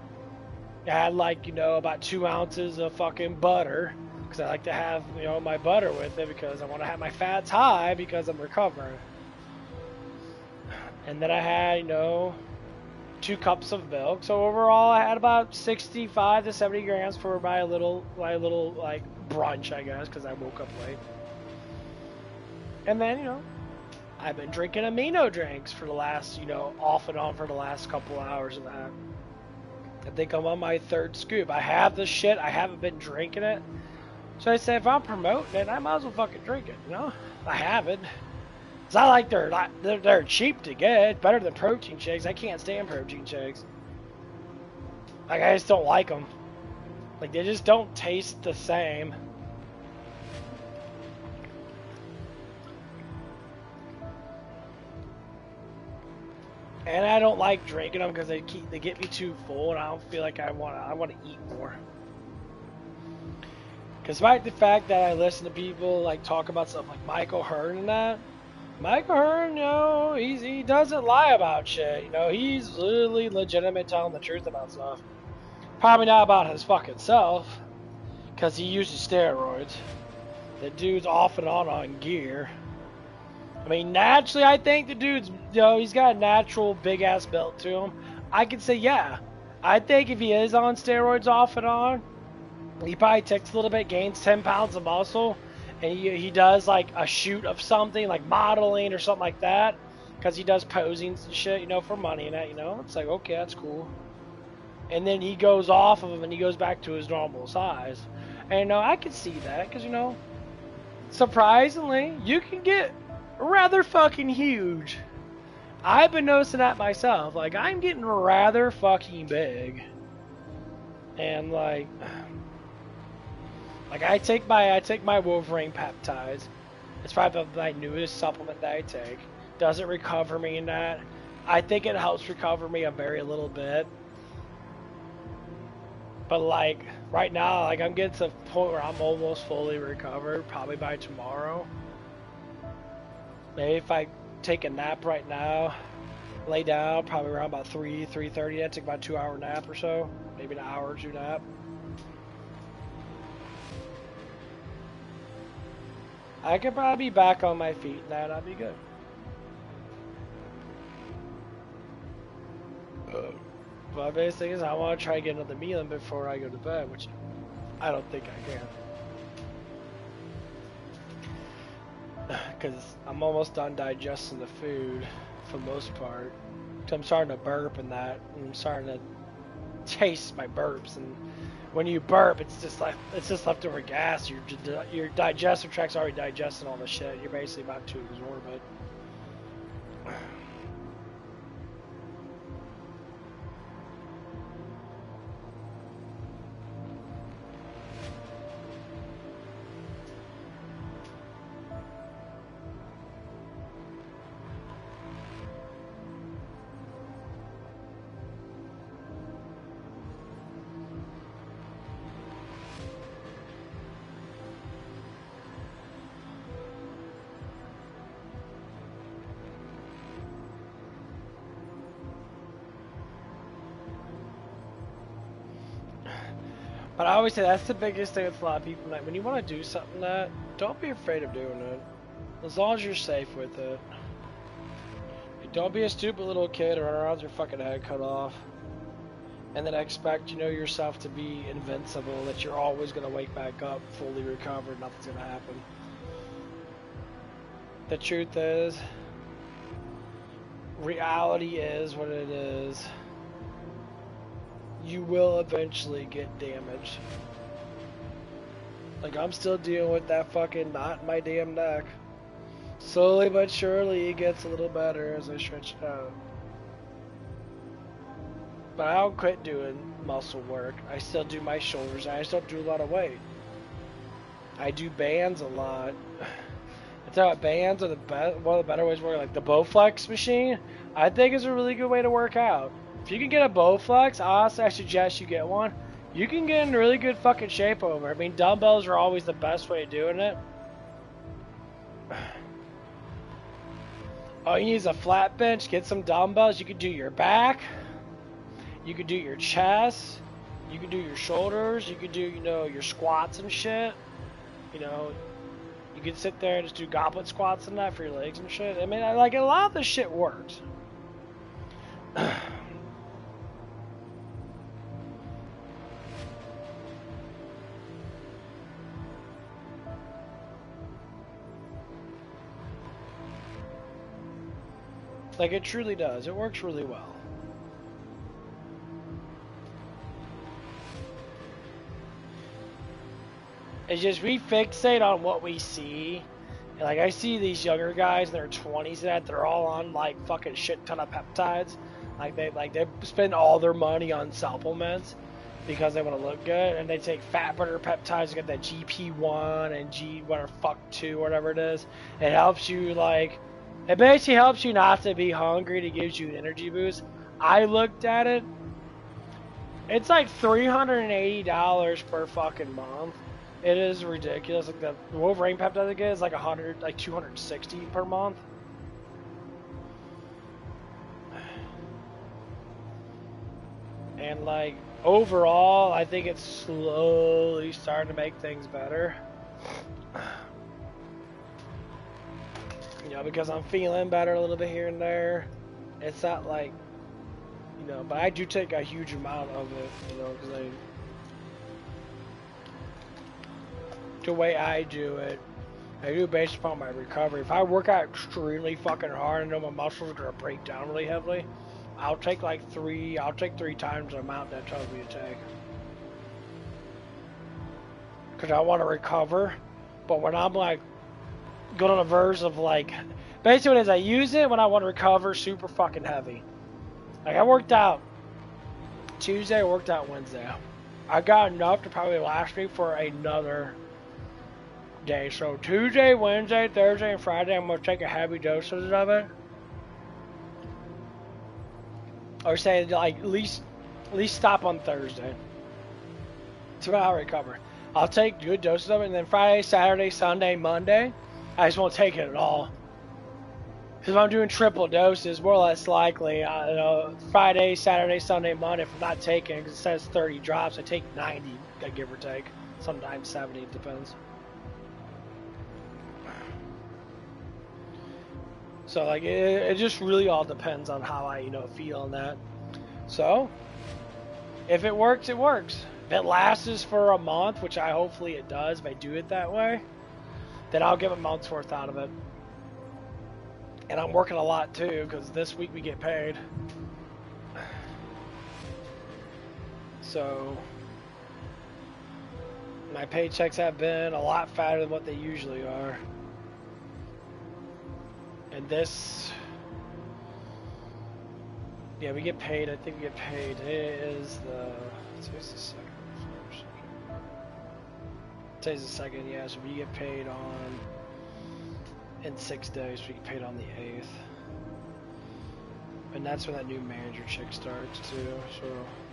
I had like, you know, about 2 ounces of fucking butter. Because I like to have, you know, my butter with it because I want to have my fats high because I'm recovering. And then I had, you know, 2 cups of milk. So overall, I had about 65 to 70 grams for my little like brunch, I guess, because I woke up late. And then, you know, I've been drinking amino drinks for the last, you know, off and on for the last couple hours of that. I think I'm on my 3rd scoop. I have the shit. I haven't been drinking it. So I say, if I'm promoting it, I might as well fucking drink it, you know? I haven't. It's not like they're cheap to get. Better than protein shakes. I can't stand protein shakes. Like, I just don't like them. Like, they just don't taste the same. And I don't like drinking them because they get me too full, and I don't feel like I want to eat more. Because despite the fact that I listen to people like talk about stuff like Michael Hearn and that, Michael Hearn, you know, he doesn't lie about shit. You know, he's literally legitimate telling the truth about stuff. Probably not about his fucking self, because he uses steroids. The dude's off and on gear. I mean, naturally, I think the dude's, you know, he's got a natural big-ass build to him. I could say, yeah. I think if he is on steroids off and on, he probably takes a little bit, gains 10 pounds of muscle, and he does, like, a shoot of something, like modeling or something like that, because he does posings and shit, you know, for money and that, you know. It's like, okay, that's cool. And then he goes off of him, and he goes back to his normal size. And, you know, I can see that, because, you know, surprisingly, you can get rather fucking huge. I've been noticing that myself. Like, I'm getting rather fucking big. And like I take my Wolverine peptides. It's probably my newest supplement that I take. Doesn't recover me in that. I think it helps recover me a very little bit. But like right now, like I'm getting to the point where I'm almost fully recovered, probably by tomorrow. Maybe if I take a nap right now, lay down, probably around about 3:30. I take about a 2-hour nap or so, maybe an hour or 2 nap. I could probably be back on my feet now, and I'd be good. My biggest thing is I want to try to get another meal in before I go to bed, which I don't think I can. Because I'm almost done digesting the food for the most part. I'm starting to burp and that, and I'm starting to taste my burps. And when you burp, it's just leftover gas. Your digestive tract's already digesting all the shit. You're basically about to absorb it. But I always say that's the biggest thing with a lot of people. Like when you want to do something that, don't be afraid of doing it. As long as you're safe with it. Like, don't be a stupid little kid or run around with your fucking head cut off. And then expect, you know, yourself to be invincible, that you're always going to wake back up, fully recovered, nothing's going to happen. The truth is, reality is what it is. You will eventually get damaged. Like, I'm still dealing with that fucking knot in my damn neck. Slowly but surely it gets a little better as I stretch it out. But I don't quit doing muscle work. I still do my shoulders, and I still do a lot of weight. I do bands a lot. I tell you what, bands are one of the better ways to work. Like the Bowflex machine, I think is a really good way to work out. If you can get a Bowflex, honestly, I suggest you get one. You can get in really good fucking shape over. I mean, dumbbells are always the best way of doing it. All you need is a flat bench, get some dumbbells. You can do your back. You can do your chest. You can do your shoulders. You can do, you know, your squats and shit. You know, you can sit there and just do goblet squats and that for your legs and shit. I mean, like, a lot of this shit works. Like, it truly does. It works really well. It's just we fixate on what we see. And like I see these younger guys in their 20s that they're all on like fucking shit ton of peptides. Like they spend all their money on supplements because they want to look good, and they take fat burner peptides to get that GP1 and G whatever fuck 2 whatever it is. It helps you like it basically helps you not to be hungry. It gives you an energy boost. I looked at it. It's like $380 per fucking month. It is ridiculous. Like the Wolverine peptide I get is like 100, like 260 per month. And like overall, I think it's slowly starting to make things better. You know, because I'm feeling better a little bit here and there. It's not like, you know, but I do take a huge amount of it, you know, because the way I do it, I do it based upon my recovery. If I work out extremely fucking hard and know my muscles are gonna break down really heavily, I'll take three times the amount that tells me to take. Because I want to recover, but when I'm like going on the verge of like, basically what it is, I use it when I want to recover super fucking heavy. Like I worked out Tuesday, I worked out Wednesday. I got enough to probably last me for another day. So Tuesday, Wednesday, Thursday, and Friday, I'm gonna take a heavy dosage of it. Or say like at least stop on Thursday. That's when I'll recover. I'll take good doses of it, and then Friday, Saturday, Sunday, Monday, I just won't take it at all. Because if I'm doing triple doses, more or less likely, you know, Friday, Saturday, Sunday, Monday, if I'm not taking, because it says 30 drops, I take 90, give or take. Sometimes 70, it depends. So like it just really all depends on how I, you know, feel in that. So if it works, it works. If it lasts for a month, which hopefully it does, if I do it that way, then I'll give a month's worth out of it. And I'm working a lot too, because this week we get paid. So my paychecks have been a lot fatter than what they usually are. And this, yeah, we get paid. I think we get paid. It is today's the second. Today's the second, yeah. So we get paid in 6 days. We get paid on the 8th, and that's when that new manager chick starts too. So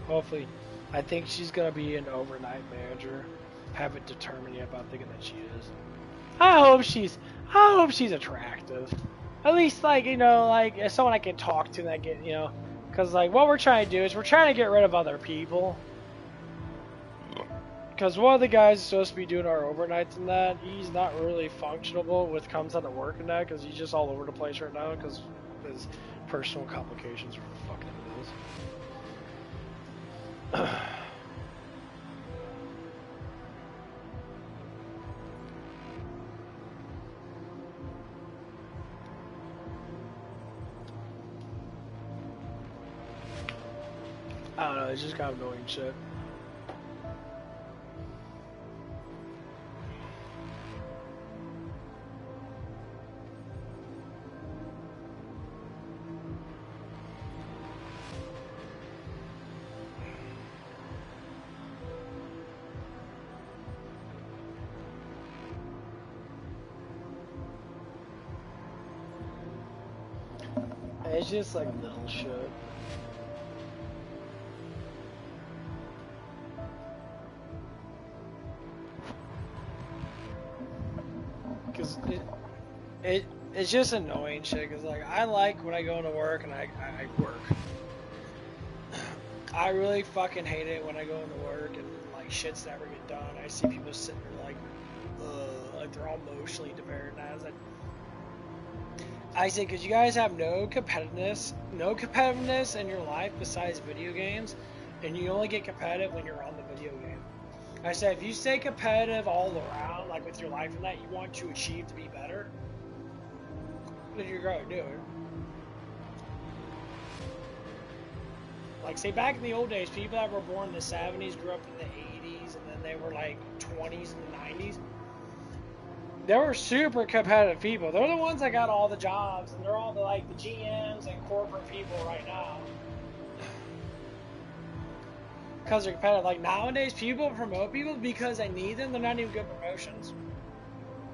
hopefully, I think she's gonna be an overnight manager. Haven't determined yet, but I'm thinking that she is. I hope she's attractive. At least, like, you know, like, as someone I can talk to that get, you know, because, like, what we're trying to do is we're trying to get rid of other people. Because one of the guys is supposed to be doing our overnights and that, he's not really functionable with comes out of work and that, because he's just all over the place right now, because his personal complications are fucking this. I don't know, it's just kind of annoying shit. It's just like little shit. Cause it's just annoying shit. Cause like I like when I go into work and I work. I really fucking hate it when I go into work and like shit's never get done. I see people sitting there like they're all emotionally prepared. And I say, cause you guys have no competitiveness in your life besides video games, and you only get competitive when you're on the video game. I said, if you stay competitive all around, like with your life and that, you want to achieve to be better, then you're going to do it. Like, say, back in the old days, people that were born in the 70s grew up in the 80s, and then and they were like 20s and 90s. They were super competitive people. They're the ones that got all the jobs, and they're all the like the GMs and corporate people right now. Because they're competitive. Like nowadays, people promote people because they need them. They're not even good promotions.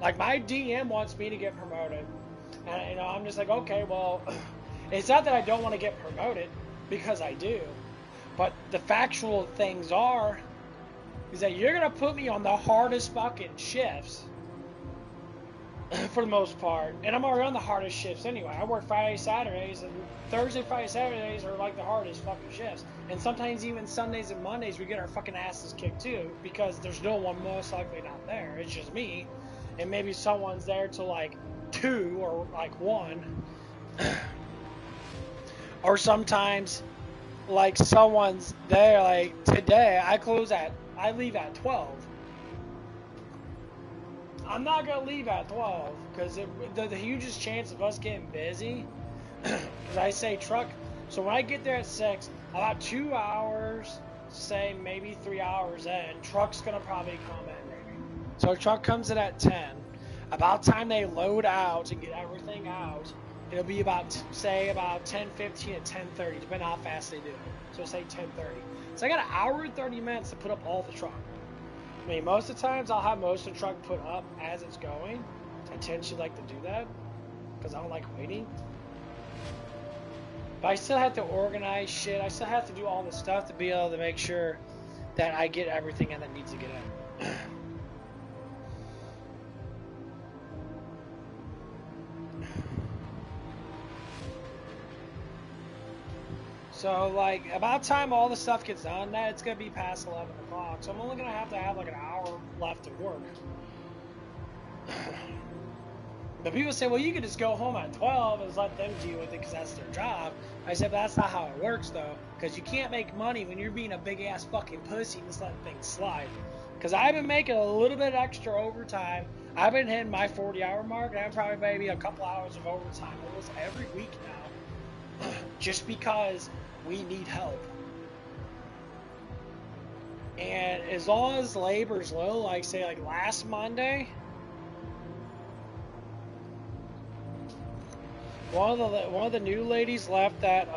Like my DM wants me to get promoted, and you know I'm just like, okay, well, it's not that I don't want to get promoted because I do, but the factual things is that you're gonna put me on the hardest fucking shifts. For the most part, and I'm already on the hardest shifts anyway. I work Friday, Saturdays, and Thursday, Friday, Saturdays are like the hardest fucking shifts. And sometimes even Sundays and Mondays we get our fucking asses kicked too, because there's no one most likely not there. It's just me, and maybe someone's there till like 2 or like 1, or sometimes like someone's there. Like today, I leave at 12. I'm not going to leave at 12 because the hugest chance of us getting busy, because I say truck, so when I get there at 6, about 2 hours, say maybe 3 hours in, truck's going to probably come in maybe. So a truck comes in at 10. About time they load out and get everything out, it'll be about, say, about 10:15 at 10:30, depending on how fast they do it. So say 10:30. So I got an hour and 30 minutes to put up all the truck. I mean, most of the times I'll have most of the truck put up as it's going. I tend to like to do that because I don't like waiting. But I still have to organize shit. I still have to do all the stuff to be able to make sure that I get everything in that needs to get in. So, like, about time all the stuff gets done, that it's going to be past 11 o'clock. So I'm only going to have like an hour left of work. But people say, well, you could just go home at 12 and let them deal with it because that's their job. I said, but that's not how it works, though. Because you can't make money when you're being a big-ass fucking pussy and just letting things slide. Because I've been making a little bit extra overtime. I've been hitting my 40-hour mark, and I'm probably maybe a couple hours of overtime almost every week now. Just because we need help. And as long as labor's low, like say like last Monday, one of the new ladies left that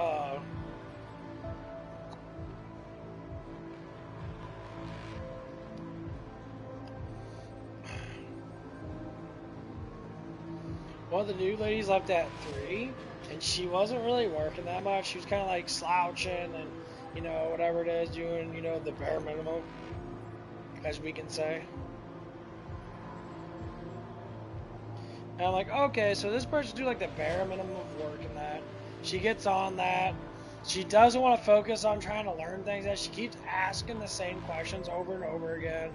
one of the new ladies left at 3, and she wasn't really working that much. She was kind of like slouching and, you know, whatever it is, doing, you know, the bare minimum, as we can say. And I'm like, okay, so this person do like the bare minimum of work and that. She gets on that. She doesn't want to focus on trying to learn things. That she keeps asking the same questions over and over again.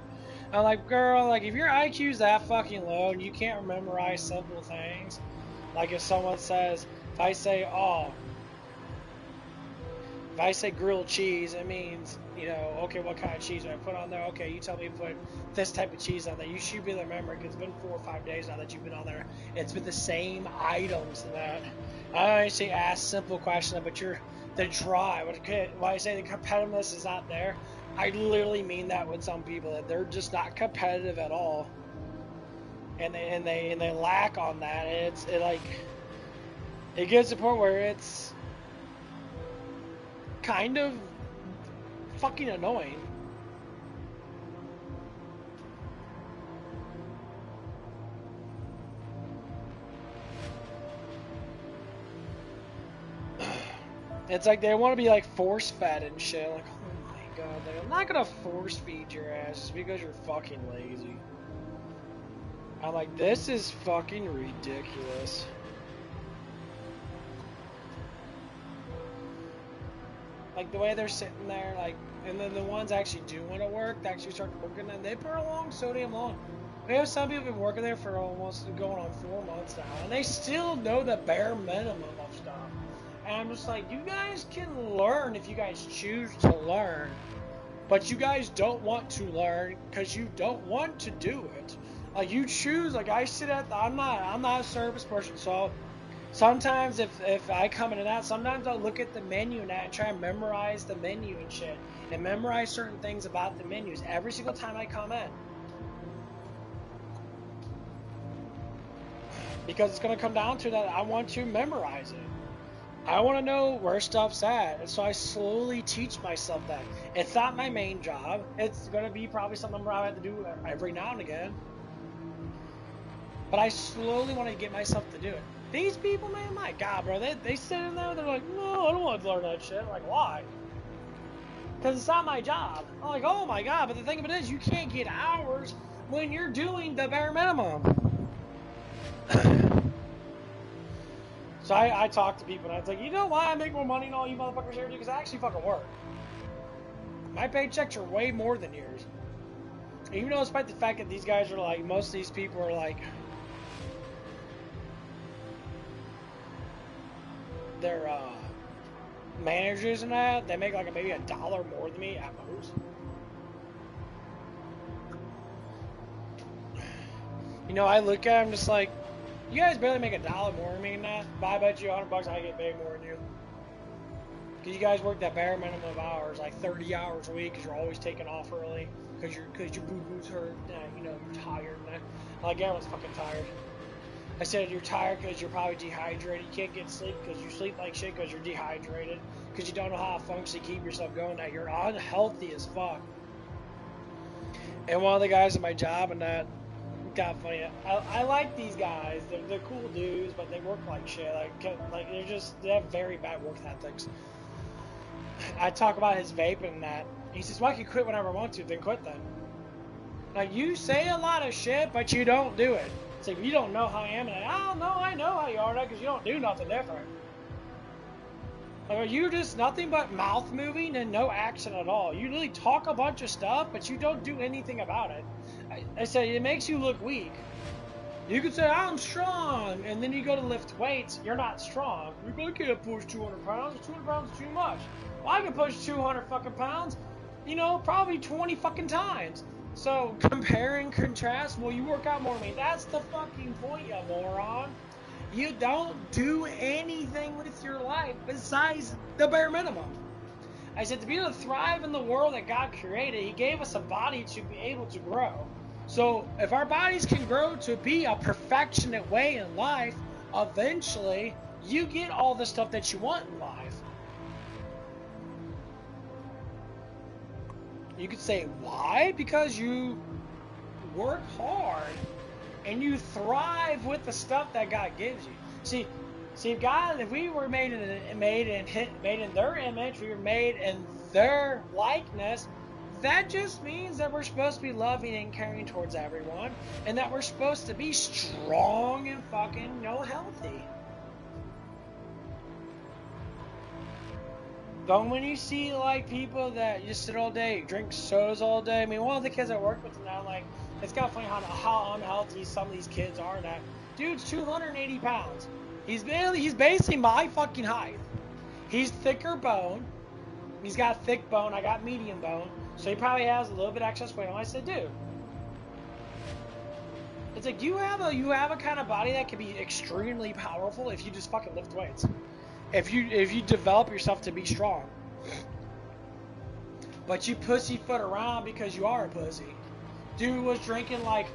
I'm like, girl, like if your IQ's that fucking low and you can't memorize simple things, like if someone says, if I say grilled cheese, it means, you know, okay, what kind of cheese do I put on there? Okay, you tell me to put this type of cheese on there. You should be able to remember because it's been 4 or 5 days now that you've been on there. It's been the same items that. I say ask simple questions, but the drive. When I say the competitiveness is not there, I literally mean that with some people, that they're just not competitive at all, and they lack on that. And it gets to the point where it's kind of fucking annoying. It's like they want to be like force fed and shit. Like, oh my god, I'm not gonna force feed your ass just because you're fucking lazy. I'm like, this is fucking ridiculous. Like the way they're sitting there, like, and then the ones actually do want to work, they actually start working, and they prolong so damn long. We have some people who've been working there for almost going on 4 months now, and they still know the bare minimum of stuff. And I'm just like, you guys can learn if you guys choose to learn, but you guys don't want to learn because you don't want to do it. Like you choose, like I sit at, I'm not a service person, so Sometimes if I come into that, sometimes I'll look at the menu and that and try and memorize the menu and shit. And memorize certain things about the menus every single time I come in. Because it's going to come down to that I want to memorize it. I want to know where stuff's at. And so I slowly teach myself that. It's not my main job. It's going to be probably something I have to do every now and again. But I slowly want to get myself to do it. These people, man, my God, bro, they sit in there, they're like, no, I don't want to learn that shit. I'm like, why? Because it's not my job. I'm like, oh my God, but the thing of it is, you can't get hours when you're doing the bare minimum. So I talk to people and I was like, you know why I make more money than all you motherfuckers here do? Because I actually fucking work. My paychecks are way more than yours. Even though despite the fact that these guys are like, most of these people are like, they're managers and that, they make like maybe $1 more than me at most. You know, I look at them just like, you guys barely make $1 more than me than that, but I bet you $100 I get paid more than you. Because you guys work that bare minimum of hours, like 30 hours a week, because you're always taking off early, because your boo-boos hurt, you know, you're tired and that. Like, everyone's fucking tired. I said you're tired because you're probably dehydrated. You can't get sleep because you sleep like shit because you're dehydrated. Because you don't know how to functionally keep yourself going. That you're unhealthy as fuck. And one of the guys at my job and that, got funny. I like these guys. They're cool dudes, but they work like shit. Like they have very bad work ethics. I talk about his vaping and that. He says, well, I can quit whenever I want to. Then quit then. Like, you say a lot of shit, but you don't do it. It's like, you don't know how I am, and I know how you are, because you don't do nothing different. Like, are you just nothing but mouth moving and no action at all? You really talk a bunch of stuff, but you don't do anything about it. I said, it makes you look weak. You could say, I'm strong, and then you go to lift weights, you're not strong. You go, I can't push 200 pounds, 200 pounds is too much. Well, I can push 200 fucking pounds, you know, probably 20 fucking times. So, compare and contrast, well, you work out more than me. That's the fucking point, you moron. You don't do anything with your life besides the bare minimum. I said, to be able to thrive in the world that God created, He gave us a body to be able to grow. So, if our bodies can grow to be a perfectionate way in life, eventually, you get all the stuff that you want in life. You could say, why? Because you work hard and you thrive with the stuff that God gives you. See, God, if we were made in their image, we were made in their likeness, that just means that we're supposed to be loving and caring towards everyone, and that we're supposed to be strong and fucking, healthy. But when you see, like, people that just sit all day, drink sodas all day, I mean, one of the kids I work with now, like, it's kind of funny how unhealthy some of these kids are now. Dude's 280 pounds. He's basically my fucking height. He's thicker bone. He's got thick bone. I got medium bone. So he probably has a little bit excess weight on. I said, dude, it's like you have a kind of body that can be extremely powerful if you just fucking lift weights. If you develop yourself to be strong. But you pussyfoot around because you are a pussy. Dude was drinking like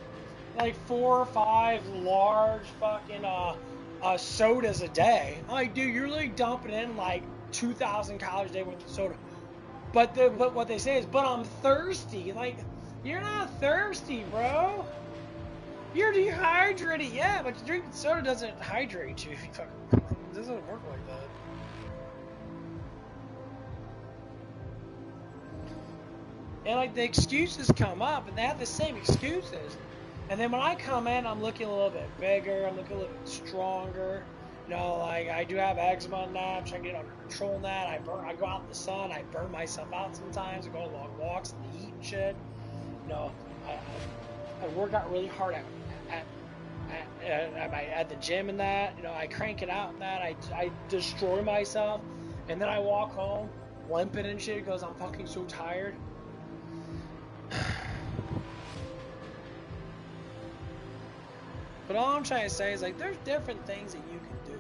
4 or 5 large fucking sodas a day. I'm like, dude, you're like dumping in like 2,000 calories a day with soda. But what they say is, but I'm thirsty. Like, you're not thirsty, bro. You're dehydrated, yeah, but drinking soda doesn't hydrate you. It doesn't work like that. And like the excuses come up, and they have the same excuses. And then when I come in, I'm looking a little bit bigger. I'm looking a little bit stronger. Like I do have eczema and that. I'm trying to get under control in that. I go out in the sun. I burn myself out sometimes. I go on long walks and eat and shit. I work out really hard at the gym and that. I crank it out and that. I destroy myself, and then I walk home limping and shit because I'm fucking so tired. But all I'm trying to say is, like, there's different things that you can do.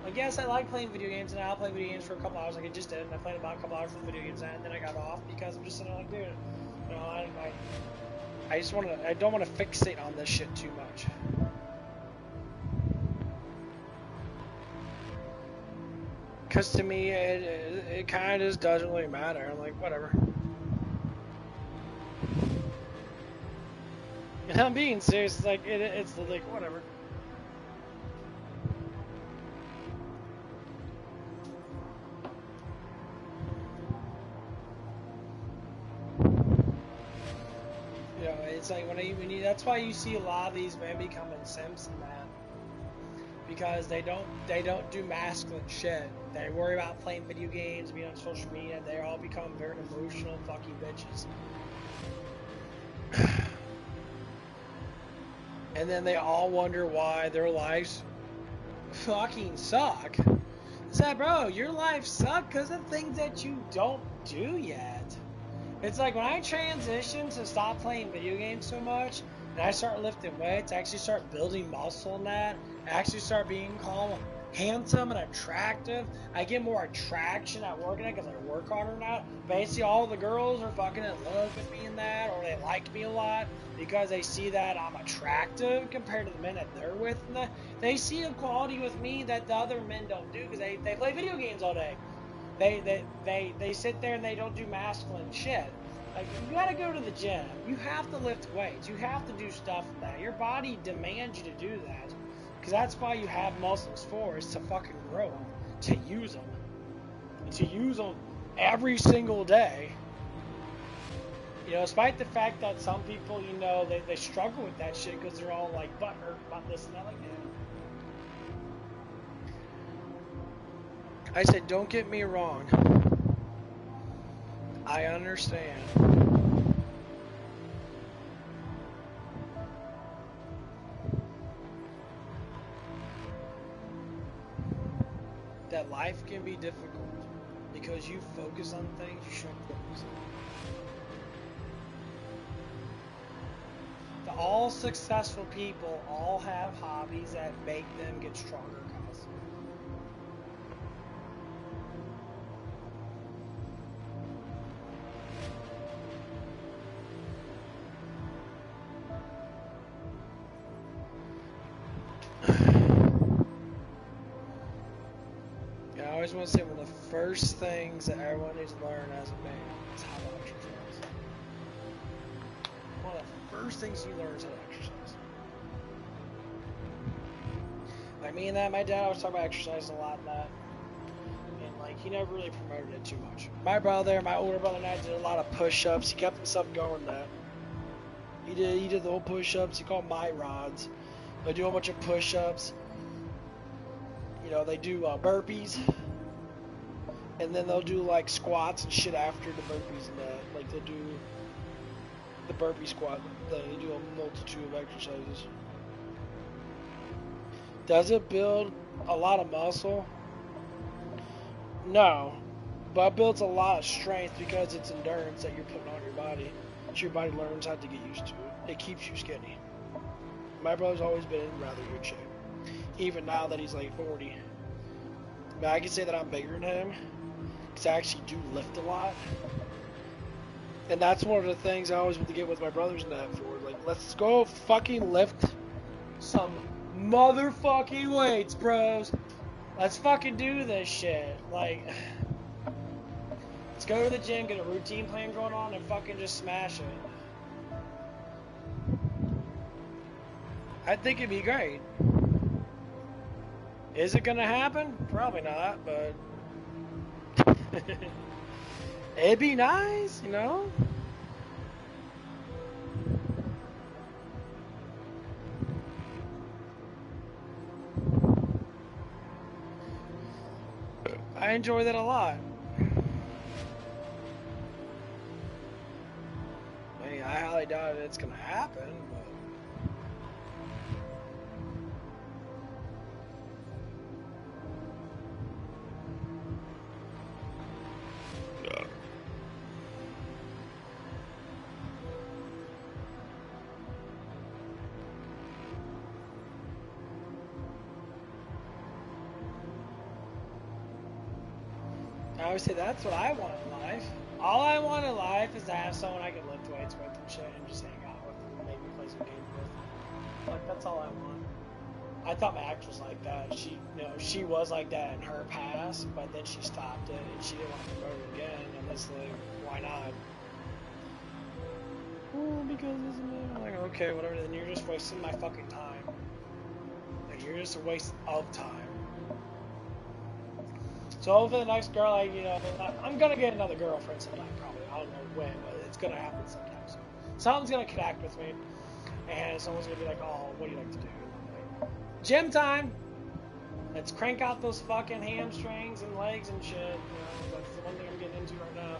Like, yes, I like playing video games, and I'll play video games for a couple hours, like I just did, and I played about a couple hours with video games, and then I got off because I'm just sitting there like, dude, you know, I just want to, I don't want to fixate on this shit too much. Because to me, it kind of just doesn't really matter. I'm like, whatever. And I'm being serious. It's like, it's like, whatever. You know, it's like when you, that's why you see a lot of these men becoming simps and that. Because they don't do masculine shit. They worry about playing video games, being on social media. They all become very emotional fucking bitches. And then they all wonder why their lives fucking suck. It's like, bro, your life sucks because of things that you don't do yet. It's like when I transitioned to stop playing video games so much, and I start lifting weights, I actually start building muscle in that. I actually start being called handsome and attractive. I get more attraction at working it because I work harder now. Basically, all the girls are fucking in love with me in that, or they like me a lot because they see that I'm attractive compared to the men that they're with. And they see a quality with me that the other men don't do because they play video games all day. They sit there and they don't do masculine shit. Like, you gotta go to the gym. You have to lift weights. You have to do stuff like that. Your body demands you to do that. Because that's why you have muscles for, is to fucking grow them. To use them. And to use them every single day. You know, despite the fact that some people, you know, they struggle with that shit because they're all like butthurt about this and that. Like, dude. I said, don't get me wrong. I understand. That life can be difficult because you focus on things you shouldn't focus on. All successful people all have hobbies that make them get stronger constantly. I always want to say one of the first things that everyone needs to learn as a man is how to exercise. One of the first things you learn is how to exercise. Like me and that, my dad always talk about exercising a lot and that. And like, he never really promoted it too much. My brother, my older brother and I did a lot of push-ups. He kept himself going that. He did the whole push-ups. He called my rods. They do a bunch of push-ups. You know, they do burpees. And then they'll do like squats and shit after the burpees and that. Like they'll do the burpee squat. They do a multitude of exercises. Does it build a lot of muscle? No. But it builds a lot of strength because it's endurance that you're putting on your body. So your body learns how to get used to it. It keeps you skinny. My brother's always been in rather good shape. Even now that he's like 40. But I can say that I'm bigger than him. Because I actually do lift a lot. And that's one of the things I always want to get with my brothers and that for. Like, let's go fucking lift some motherfucking weights, bros. Let's fucking do this shit. Like, let's go to the gym, get a routine plan going on, and fucking just smash it. I think it'd be great. Is it gonna happen? Probably not, but it'd be nice, you know? I enjoy that a lot. I mean, I highly doubt it's gonna happen, but I always say that's what I want in life. All I want in life is to have someone I can lift weights with and shit and just hang out with and maybe play some games with. Like, that's all I want. I thought my ex was like that. She, you know, she was like that in her past, but then she stopped it and she didn't want to promote it again. And it's like, why not? Well, because isn't it? I'm like, okay, whatever. Then you're just wasting my fucking time. Like, you're just a waste of time. So hopefully the next girl, I'm gonna get another girlfriend sometime probably. I don't know when, but it's gonna happen sometime. So someone's gonna connect with me, and someone's gonna be like, "Oh, what do you like to do?" Like, gym time. Let's crank out those fucking hamstrings and legs and shit. You know, that's the one thing I'm getting into right now.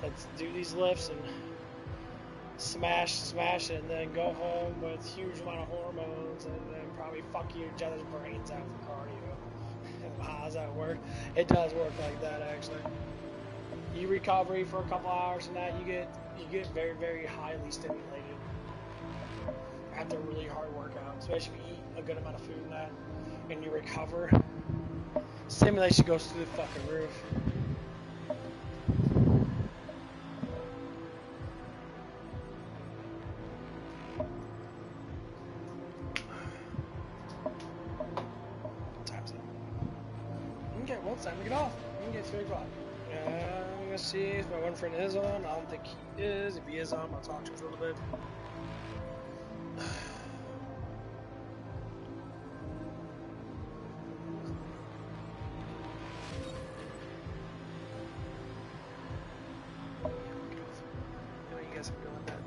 Let's do these lifts and smash it, and then go home with huge amount of hormones, and then probably fuck each other's brains out for cardio. How does that work? It does work like that, actually. You recover for a couple hours and that, you get very, very highly stimulated after a really hard workout, especially if you eat a good amount of food and that, and you recover. Stimulation goes through the fucking roof. Okay, well, it's time to get off. We can get 3 o'clock. I'm gonna see if my one friend is on. I don't think he is. If he is on, I'll talk to him for a little bit. I know you guys are doing that.